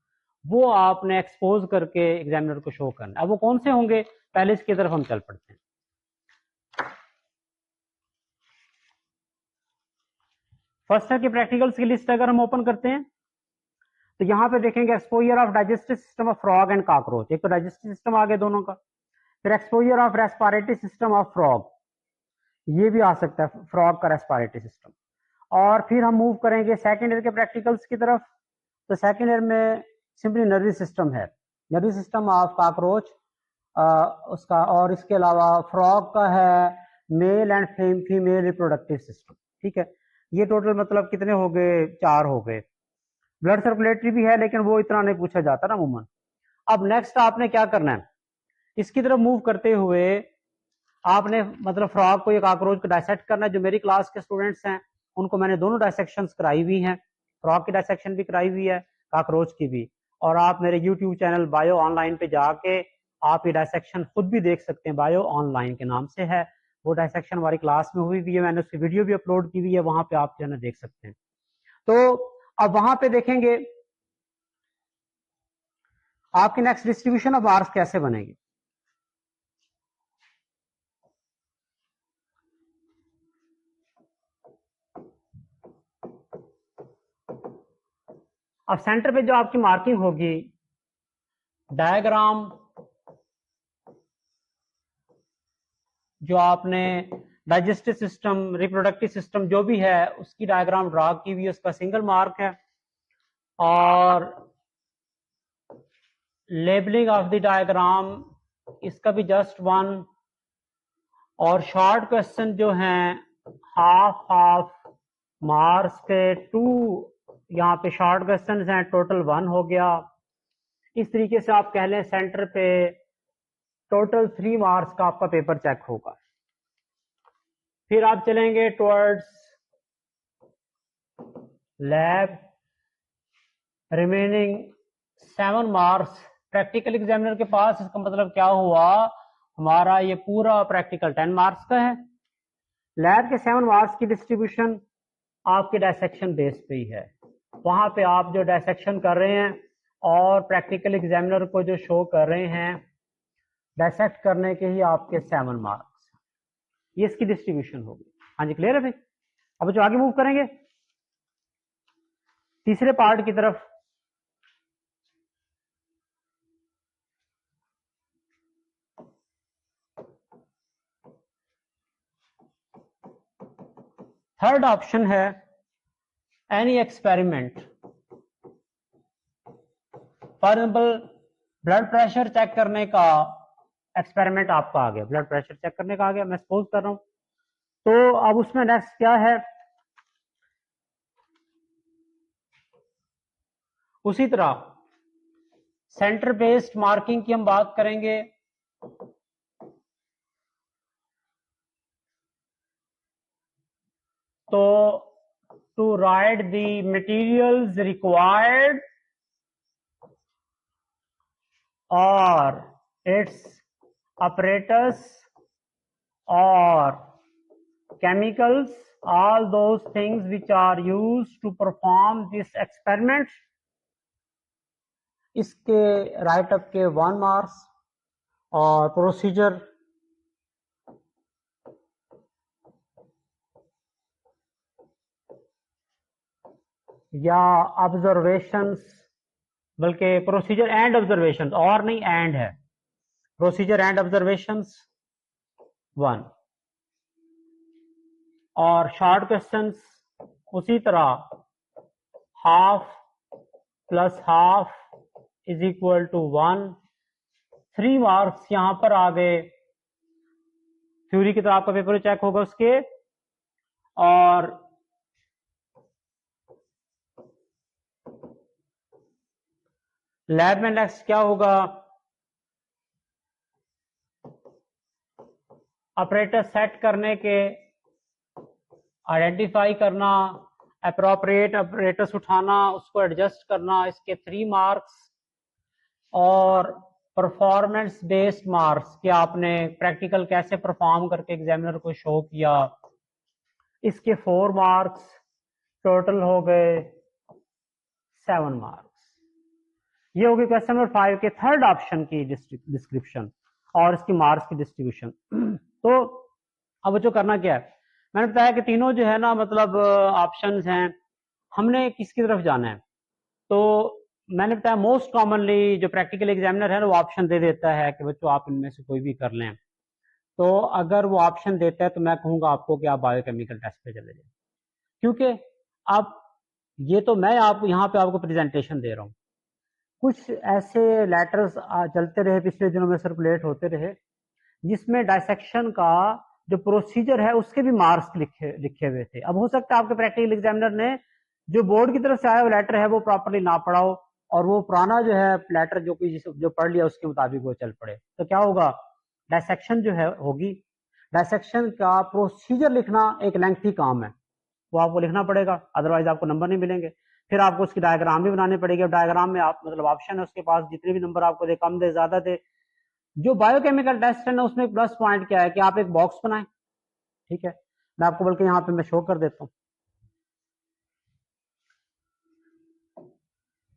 वो आपने एक्सपोज करके एग्जामिनर को शो करना है। अब वो कौन से होंगे, पहले इसकी तरफ हम चल पड़ते हैं। फर्स्ट है कि प्रैक्टिकल्स की लिस्ट अगर हम ओपन करते हैं तो यहाँ पे देखेंगे exposure of digestive system of frog and cockroach. एक तो डाइजेस्टिव सिस्टम आ गया दोनों का, फिर exposure of respiratory system of frog, ये भी आ सकता है फ्रॉग का रेस्पिरेटरी सिस्टम। और फिर हम मूव करेंगे सेकेंड ईयर के प्रैक्टिकल्स की तरफ। तो सेकेंड ईयर में सिंपली नर्वस सिस्टम है, नर्वस सिस्टम ऑफ कॉकरोच उसका, और इसके अलावा फ्रॉग का है male and female reproductive system. ठीक है, ये टोटल मतलब कितने हो गए, 4 हो गए। ब्लड सर्कुलेटरी भी है लेकिन वो इतना नहीं पूछा जाता ना अमूमन। अब नेक्स्ट आपने क्या करना है, इसकी तरफ मूव करते हुए आपने मतलब फ्रॉग को या कॉकरोच को डायसेक्ट करना है। जो मेरी क्लास के स्टूडेंट्स हैं उनको मैंने दोनों डायसेक्शन कराई हुई हैं, फ्रॉग की डायसेक्शन भी कराई हुई है, कॉकरोच की भी। और आप मेरे यूट्यूब चैनल बायो ऑनलाइन पे जाके आप ये डायसेक्शन खुद भी देख सकते हैं, बायो ऑनलाइन के नाम से है वो डायसेक्शन, हमारी क्लास में हुई भी है, मैंने उसकी वीडियो भी अपलोड की हुई है, वहां पे आप जो है ना देख सकते हैं। तो अब वहां पे देखेंगे आपकी नेक्स्ट डिस्ट्रीब्यूशन ऑफ मार्क्स कैसे बनेगी। अब सेंटर पे जो आपकी मार्किंग होगी, डायग्राम जो आपने डाइजेस्टिव सिस्टम, रिप्रोडक्टिव सिस्टम जो भी है उसकी डायग्राम ड्रा की हुई है, उसका सिंगल मार्क है। और लेबलिंग ऑफ द डायग्राम इसका भी जस्ट 1। और शॉर्ट क्वेश्चन जो हैं हाफ हाफ मार्क्स के 2 यहाँ पे शॉर्ट क्वेश्चन हैं, टोटल 1 हो गया। इस तरीके से आप कह लें सेंटर पे टोटल 3 मार्क्स का आपका पेपर चेक होगा। फिर आप चलेंगे towards lab, remaining 7 marks practical examiner के पास। इसका मतलब क्या हुआ, हमारा ये पूरा प्रैक्टिकल 10 मार्क्स का है। लैब के 7 मार्क्स की डिस्ट्रीब्यूशन आपके डायसेक्शन बेस पे ही है, वहां पे आप जो डायसेक्शन कर रहे हैं और प्रैक्टिकल एग्जामिनर को जो शो कर रहे हैं डायसेक्ट करने के ही आपके 7 मार्क्स, ये इसकी डिस्ट्रीब्यूशन होगी। हाँ जी, क्लियर है भाई। अब जो आगे मूव करेंगे तीसरे पार्ट की तरफ। थर्ड ऑप्शन है any experiment. For example blood pressure check करने का एक्सपेरिमेंट आपका आ गया, ब्लड प्रेशर चेक करने का आ गया, मैं सपोज कर रहा हूं। तो अब उसमें नेक्स्ट क्या है, उसी तरह सेंटर बेस्ड मार्किंग की हम बात करेंगे। तो to write the materials required और it's apparatus or chemicals, all those things which are used to perform this experiment, इसके राइट अप के 1 मार्क्स। और प्रोसीजर या ऑब्जर्वेशंस, बल्कि प्रोसीजर एंड ऑब्जर्वेशंस, और नहीं एंड है, प्रोसीजर एंड ऑब्जर्वेशंस 1। और शॉर्ट क्वेश्चंस उसी तरह half plus half is equal to 1। 3 marks यहां पर आ गए। थ्योरी की तरह आपका पेपर चेक होगा उसके। और लैब में नेक्स्ट क्या होगा, ऑपरेटर सेट करने के, आइडेंटिफाई करना, अप्रोप्रिएट ऑपरेटर्स उठाना, उसको एडजस्ट करना, इसके 3 मार्क्स। और परफॉर्मेंस बेस्ड मार्क्स कि आपने प्रैक्टिकल कैसे परफॉर्म करके एग्जामिनर को शो किया, इसके 4 मार्क्स, टोटल हो गए 7 मार्क्स। ये हो गई क्वेश्चन नंबर 5 के थर्ड ऑप्शन की डिस्क्रिप्शन और इसकी मार्क्स की डिस्ट्रीब्यूशन। तो अब जो करना क्या है, मैंने बताया कि तीनों जो है ना मतलब ऑप्शंस हैं, हमने किसकी तरफ जाना है। तो मैंने बताया मोस्ट कॉमनली जो प्रैक्टिकल एग्जामिनर है ना वो ऑप्शन दे देता है कि बच्चों आप इनमें से कोई भी कर लें। तो अगर वो ऑप्शन देता है तो मैं कहूंगा आपको कि आप बायोकेमिकल टेस्ट पे चले जाए, क्योंकि आप ये तो मैं आप यहाँ पे आपको प्रेजेंटेशन दे रहा हूँ। कुछ ऐसे लेटर्स चलते रहे पिछले दिनों में, सर्कुलेट होते रहे, जिसमें डायसेक्शन का जो प्रोसीजर है उसके भी मार्क्स लिखे हुए थे। अब हो सकता है आपके प्रैक्टिकल एग्जामिनर ने जो बोर्ड की तरफ से आया वो लेटर है वो प्रॉपरली ना पढ़ा हो, और वो पुराना जो है लेटर जो पढ़ लिया उसके मुताबिक वो चल पड़े। तो क्या होगा, डायसेक्शन जो है होगी, डायसेक्शन का प्रोसीजर लिखना एक लेंथी काम है, वो आपको लिखना पड़ेगा, अदरवाइज आपको नंबर नहीं मिलेंगे। फिर आपको उसकी डायग्राम भी बनानी पड़ेगी। डायग्राम में आप मतलब ऑप्शन है उसके पास, जितने भी नंबर आपको दे, कम दे ज्यादा दे। जो बायोकेमिकल टेस्ट है ना, उसमें एक प्लस पॉइंट क्या है कि आप एक बॉक्स बनाएं, ठीक है। मैं आपको बल्कि यहाँ पे मैं शो कर देता हूँ।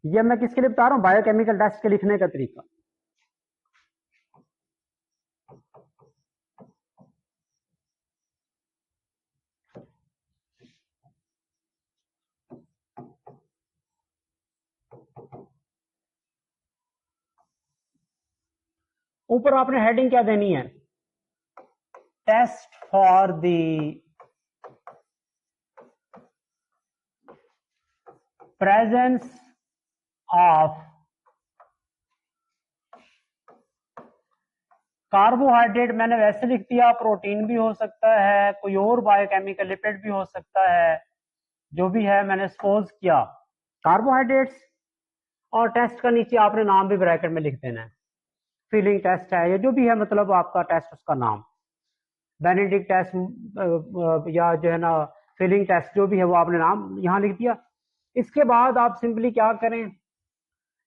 ये मैं किसके लिए बता रहा हूँ, बायोकेमिकल टेस्ट के लिखने का तरीका। ऊपर आपने हेडिंग क्या देनी है, test for the presence of carbohydrate. मैंने वैसे लिख दिया, प्रोटीन भी हो सकता है, कोई और बायोकेमिकल लिपिड भी हो सकता है, जो भी है मैंने सपोज किया कार्बोहाइड्रेट्स। और टेस्ट का नीचे आपने नाम भी ब्रैकेट में लिख देना है, फिलिंग टेस्ट है या जो भी है, मतलब आपका टेस्ट उसका नाम, बेनेडिक्ट टेस्ट या जो है ना फिलिंग टेस्ट, जो भी है वो आपने नाम यहाँ लिख दिया। इसके बाद आप सिंपली क्या करें,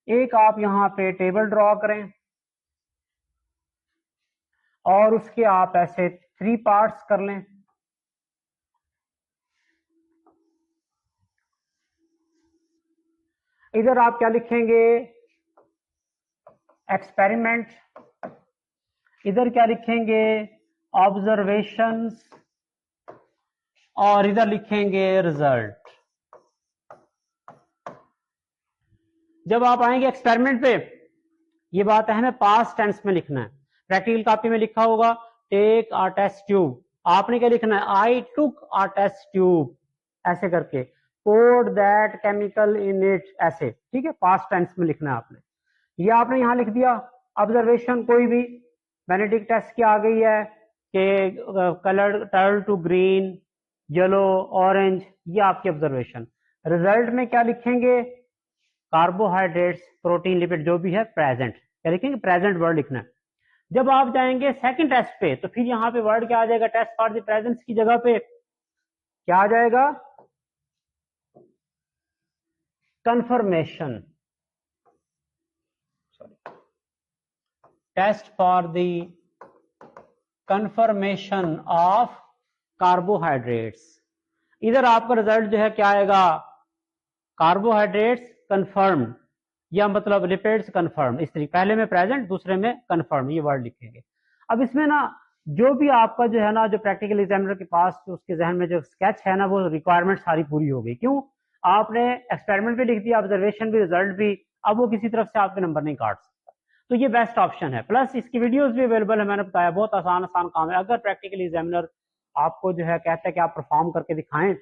एक आप यहाँ पे टेबल ड्रॉ करें और उसके आप ऐसे 3 पार्ट्स कर लें। इधर आप क्या लिखेंगे, एक्सपेरिमेंट, इधर क्या लिखेंगे, ऑब्जर्वेशंस, और इधर लिखेंगे रिजल्ट। जब आप आएंगे एक्सपेरिमेंट पे, ये बात है हमें पास्ट टेंस में लिखना है। प्रैक्टिकल कॉपी में लिखा होगा टेक अ टेस्ट ट्यूब, आपने क्या लिखना है, आई टुक अ टेस्ट ट्यूब, ऐसे करके, poured that chemical in it, ऐसे, ठीक है, पास्ट टेंस में लिखना है आपने। ये आपने यहां लिख दिया। ऑब्जर्वेशन कोई भी, बेनेडिक्ट टेस्ट की आ गई है कि colour turn to green, yellow, orange, ये आपकी ऑब्जर्वेशन। रिजल्ट में क्या लिखेंगे, कार्बोहाइड्रेट्स, प्रोटीन, लिपिड, जो भी है प्रेजेंट, क्या लिखेंगे, प्रेजेंट वर्ड लिखना है। जब आप जाएंगे सेकंड टेस्ट पे, तो फिर यहाँ पे वर्ड क्या आ जाएगा, टेस्ट फॉर द प्रेजेंस की जगह पे क्या आ जाएगा, confirmation, test for the confirmation of carbohydrates. इधर आपका रिजल्ट जो है क्या आएगा, कार्बोहाइड्रेट्स कंफर्म, या मतलब लिपिड्स कंफर्म, इस तरीके, पहले में प्रेजेंट, दूसरे में कंफर्म, ये वर्ड लिखेंगे। अब इसमें ना जो भी आपका जो है ना, जो प्रैक्टिकल एग्जामिनर के पास उसके जहन में जो स्केच है ना, वो रिक्वायरमेंट सारी पूरी हो गई। क्यों, आपने एक्सपेरिमेंट भी लिख दिया, ऑब्जर्वेशन भी, रिजल्ट भी, अब वो किसी तरफ से आपके नंबर नहीं काट सकता। तो ये बेस्ट ऑप्शन है। प्लस इसकी वीडियोस भी अवेलेबल है, मैंने बताया बहुत आसान आसान काम है। अगर प्रैक्टिकल एग्जामिनर आपको जो है कहता है कि आप परफॉर्म करके दिखाएं,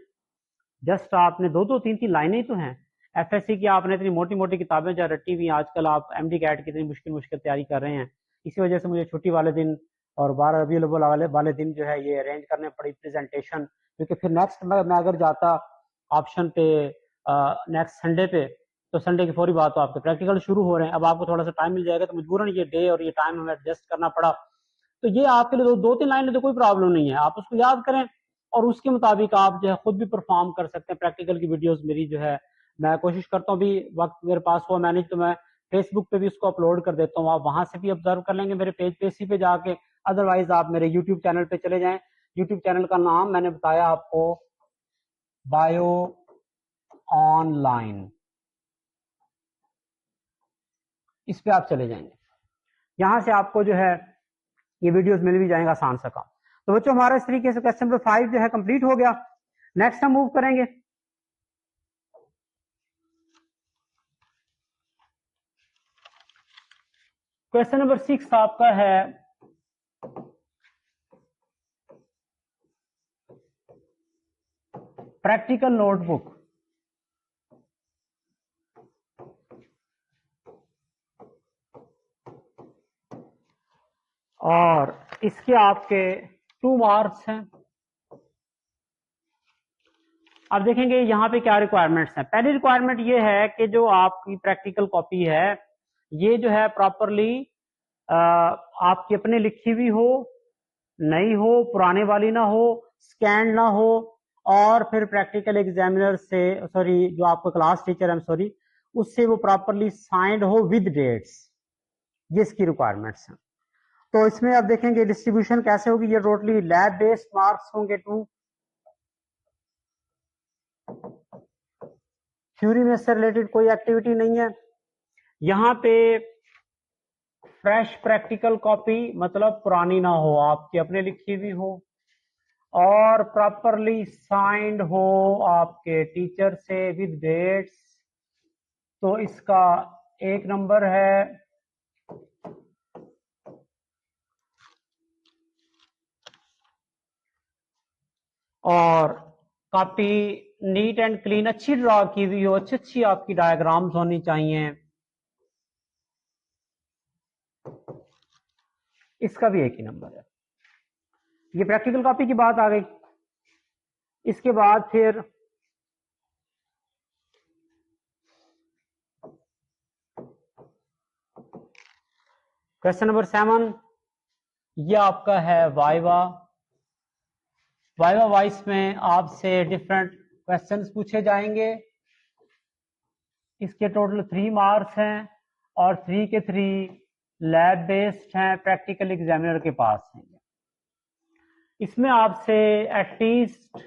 जस्ट आपने 2-3 लाइनें ही तो हैं। एफएससी की आपने इतनी मोटी मोटी किताबें जो रटी हुई, आजकल आप एमडी कैट की इतनी मुश्किल मुश्किल तैयारी कर रहे हैं, इसी वजह से मुझे छुट्टी वाले दिन और 12 रबीउल अव्वल वाले दिन जो है ये अरेंज करने पड़ी प्रेजेंटेशन, क्योंकि फिर नेक्स्ट मैं अगर जाता ऑप्शन पे नेक्स्ट संडे पे, तो संडे की फौरी बात तो आपके प्रैक्टिकल शुरू हो रहे हैं। अब आपको थोड़ा सा टाइम मिल जाएगा, तो मजबूरन ये डे और ये टाइम हमें एडजस्ट करना पड़ा। तो ये आपके लिए 2-3 लाइन में तो कोई प्रॉब्लम नहीं है, आप उसको याद करें और उसके मुताबिक आप जो है खुद भी परफॉर्म कर सकते हैं। प्रैक्टिकल की वीडियोस मेरी जो है मैं कोशिश करता हूँ, भी वक्त मेरे पास हुआ मैनेज, तो मैं फेसबुक पे भी उसको अपलोड कर देता हूँ, आप वहां से भी ऑब्जर्व कर लेंगे मेरे पेज पे, इसी पे जाके। अदरवाइज आप मेरे यूट्यूब चैनल पे चले जाएं, यूट्यूब चैनल का नाम मैंने बताया आपको, बायो ऑनलाइन, इस पे आप चले जाएंगे, यहां से आपको जो है ये वीडियोस मिल भी जाएंगे, आसान सा काम। तो बच्चों हमारा इस तरीके से क्वेश्चन नंबर 5 जो है कंप्लीट हो गया। नेक्स्ट हम मूव करेंगे क्वेश्चन नंबर 6 आपका है प्रैक्टिकल नोटबुक। और इसके आपके 2 मार्क्स हैं। अब देखेंगे यहाँ पे क्या रिक्वायरमेंट्स हैं। पहली रिक्वायरमेंट ये है कि जो आपकी प्रैक्टिकल कॉपी है, ये जो है प्रॉपरली आपकी अपने लिखी हुई हो, नई हो, पुराने वाली ना हो, स्कैन ना हो, और फिर प्रैक्टिकल एग्जामिनर से सॉरी जो आपका क्लास टीचर है सॉरी उससे वो प्रॉपरली साइंड हो विद डेट्स। ये इसकी रिक्वायरमेंट्स हैं। तो इसमें आप देखेंगे डिस्ट्रीब्यूशन कैसे होगी। ये टोटली लैब बेस्ड मार्क्स होंगे 2। थ्योरी में से रिलेटेड कोई एक्टिविटी नहीं है। यहाँ पे फ्रेश प्रैक्टिकल कॉपी मतलब पुरानी ना हो, आपकी अपने लिखी हुई हो और प्रॉपरली साइंड हो आपके टीचर से विद डेट्स। तो इसका 1 नंबर है। और काफी नीट एंड क्लीन, अच्छी ड्रॉ की हुई हो, अच्छी अच्छी आपकी डायग्राम्स होनी चाहिए। इसका भी 1 ही नंबर है। ये प्रैक्टिकल कॉपी की बात आ गई। इसके बाद फिर क्वेश्चन नंबर 7, ये आपका है वाइवा। वाइवा वाइस में आपसे डिफरेंट क्वेश्चंस पूछे जाएंगे। इसके टोटल 3 मार्क्स हैं और 3 के 3 लैब बेस्ड हैं, प्रैक्टिकल एग्जामिनर के पास हैं। इसमें आपसे एटलीस्ट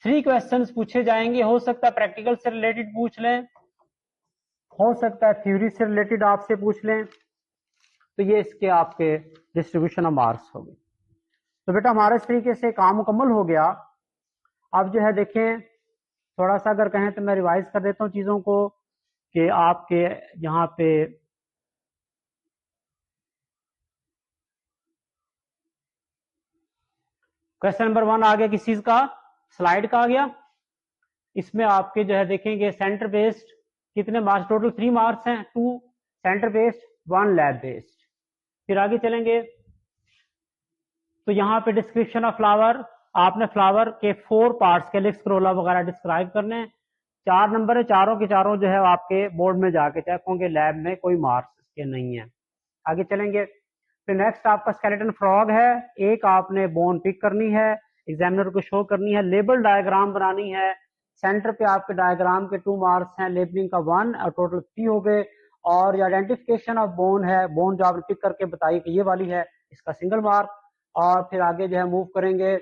3 क्वेश्चंस पूछे जाएंगे। हो सकता है प्रैक्टिकल से रिलेटेड पूछ लें, हो सकता है थ्योरी से रिलेटेड आपसे पूछ लें। तो ये इसके आपके डिस्ट्रीब्यूशन ऑफ मार्क्स हो गए। तो बेटा हमारा इस तरीके से काम मुकम्मल हो गया। अब जो है देखें, थोड़ा सा अगर कहें तो मैं रिवाइज कर देता हूँ चीजों को कि आपके यहाँ पे क्वेश्चन नंबर 1 आ गया किस चीज का, स्लाइड का आ गया। इसमें आपके जो है देखेंगे सेंटर बेस्ड कितने मार्क्स, टोटल 3 मार्क्स हैं, 2 सेंटर बेस्ड 1 लैब बेस्ड। फिर आगे चलेंगे तो यहाँ पे डिस्क्रिप्शन ऑफ फ्लावर, आपने फ्लावर के 4 पार्ट्स कैलिक्स, क्रोला वगैरह डिस्क्राइब करने हैं। 4 नंबर है, चारों के चारों जो है आपके बोर्ड में जाके चेक होंगे, लैब में कोई मार्क्स इसके नहीं है। आगे चलेंगे फिर नेक्स्ट आपका स्केलेटन फ्रॉग है। एक आपने बोन पिक करनी है, एग्जामिनर को शो करनी है, लेबल डायग्राम बनानी है। सेंटर पे आपके डायग्राम के 2 मार्क्स हैं, लेबलिंग का 1 और टोटल 3 हो गए। और ये आइडेंटिफिकेशन ऑफ बोन है, बोन जो आपने पिक करके बताई कि ये वाली है, इसका सिंगल मार्क। और फिर आगे जो है मूव करेंगे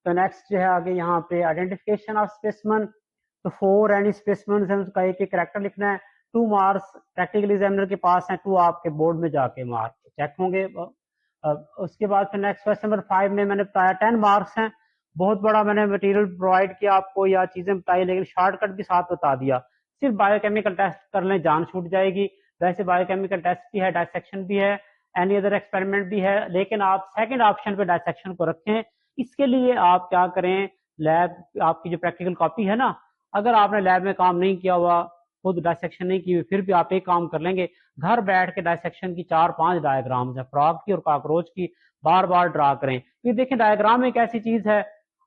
तो नेक्स्ट जो है आगे यहाँ पे आइडेंटिफिकेशन ऑफ स्पेसिमेन। तो 4 एनी स्पेसिमेन है, उसका एक एक कैरेक्टर लिखना है। 2 मार्क्स प्रैक्टिकल एग्जामिनर के पास हैं, 2 आपके बोर्ड में जाके मार्क चेक होंगे। उसके बाद फिर नेक्स्ट क्वेश्चन नंबर 5 में मैंने बताया 10 मार्क्स हैं। बहुत बड़ा मैंने मटेरियल प्रोवाइड किया आपको या चीजें बताई, लेकिन शॉर्टकट भी साथ बता दिया। सिर्फ बायोकेमिकल टेस्ट कर लें, जान छूट जाएगी। वैसे बायोकेमिकल टेस्ट भी है, डायसेक्शन भी है, एनी अदर एक्सपेरिमेंट भी है, लेकिन आप सेकंड ऑप्शन पे डायसेक्शन को रखें। इसके लिए आप क्या करें, लैब आपकी जो प्रैक्टिकल कॉपी है ना, अगर आपने लैब में काम नहीं किया हुआ, खुद डायसेक्शन नहीं की हुई, फिर भी आप एक काम कर लेंगे, घर बैठ के डायसेक्शन की 4-5 डायग्राम्स है फ्रॉग की और कॉकरोच की, बार बार ड्रा करें। फिर देखें डायग्राम एक ऐसी चीज है,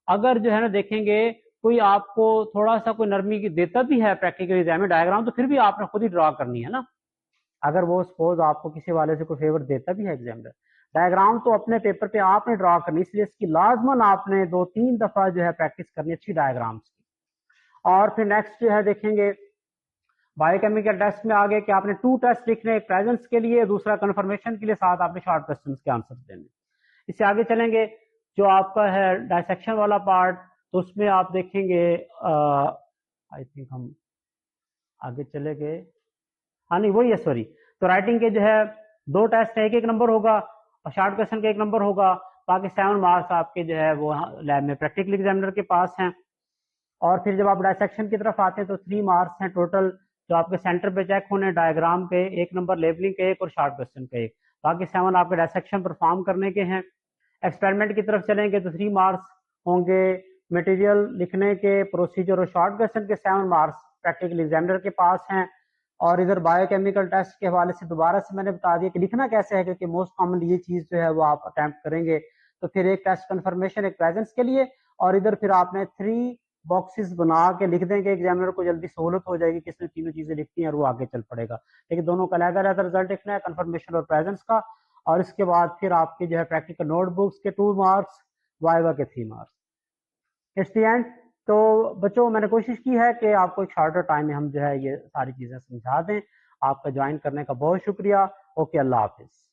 अगर जो है ना देखेंगे कोई आपको थोड़ा सा कोई नरमी की देता भी है प्रैक्टिकल एग्जाम में डायग्राम, तो फिर भी आपने खुद ही ड्रा करनी है ना। अगर वो सपोज आपको किसी वाले से कोई फेवर देता भी है एग्जामिनर, डायग्राम तो अपने पेपर पे आपने ड्रा करनी, इसलिए इसकी लाजमन आपने 2-3 दफा जो है प्रैक्टिस करनी अच्छी डायग्राम्स की। और फिर नेक्स्ट जो है देखेंगे बायोकेमिकल टेस्ट में आगे कि आपने 2 टेस्ट लिखने, एक प्रेजेंस के लिए, दूसरा कंफर्मेशन के लिए, साथ आपने शॉर्ट क्वेश्चन के आंसर देने। इससे आगे चलेंगे जो आपका है डायसेक्शन वाला पार्ट, तो उसमें आप देखेंगे आई थिंक हम आगे चले गए, हाँ नहीं वही है सॉरी। तो राइटिंग के जो है 2 टेस्ट है, एक नंबर होगा और शॉर्ट क्वेश्चन का 1 नंबर होगा। बाकी 7 मार्क्स आपके जो है वो लैब में प्रैक्टिकल एग्जामिनर के पास हैं। और फिर जब आप डायसेक्शन की तरफ आते हैं तो 3 मार्क्स हैं टोटल, जो आपके सेंटर पे चेक होने, डायग्राम के 1 नंबर, लेबलिंग के 1 और शॉर्ट क्वेश्चन के 1। बाकी 7 आपके डायसेक्शन परफॉर्म करने के हैं। एक्सपेरिमेंट की तरफ चलेंगे तो 3 मार्क्स होंगे, मटेरियल लिखने के, प्रोसीजर और शॉर्ट क्वेश्चन के 7 मार्क्स प्रैक्टिकल एग्जामिनर के पास हैं। और इधर बायोकेमिकल टेस्ट के हवाले से दोबारा से मैंने बता दिया कि लिखना कैसे है, क्योंकि मोस्ट कॉमन ये चीज जो है वो आप अटेम्प्ट करेंगे। तो फिर एक टेस्ट कंफर्मेशन, एक प्रेजेंस के लिए, और इधर फिर आपने 3 बॉक्सेस बना के लिख देंगे, एग्जामिनर को जल्दी सहूलत हो जाएगी कि इसमें तीनों चीजें लिखती हैं और वो आगे चल पड़ेगा। लेकिन दोनों का अलग-अलग रिजल्ट लिखना है, कंफर्मेशन और प्रेजेंस का, और इसके बाद फिर आपके जो है प्रैक्टिकल नोटबुक्स के 2 मार्क्स, वाइवा के 3 मार्क्स। It's the end. तो बच्चों, मैंने कोशिश की है कि आपको एक शॉर्टर टाइम में हम जो है ये सारी चीजें समझा दें। आपका ज्वाइन करने का बहुत शुक्रिया। ओके, अल्लाह हाफिज।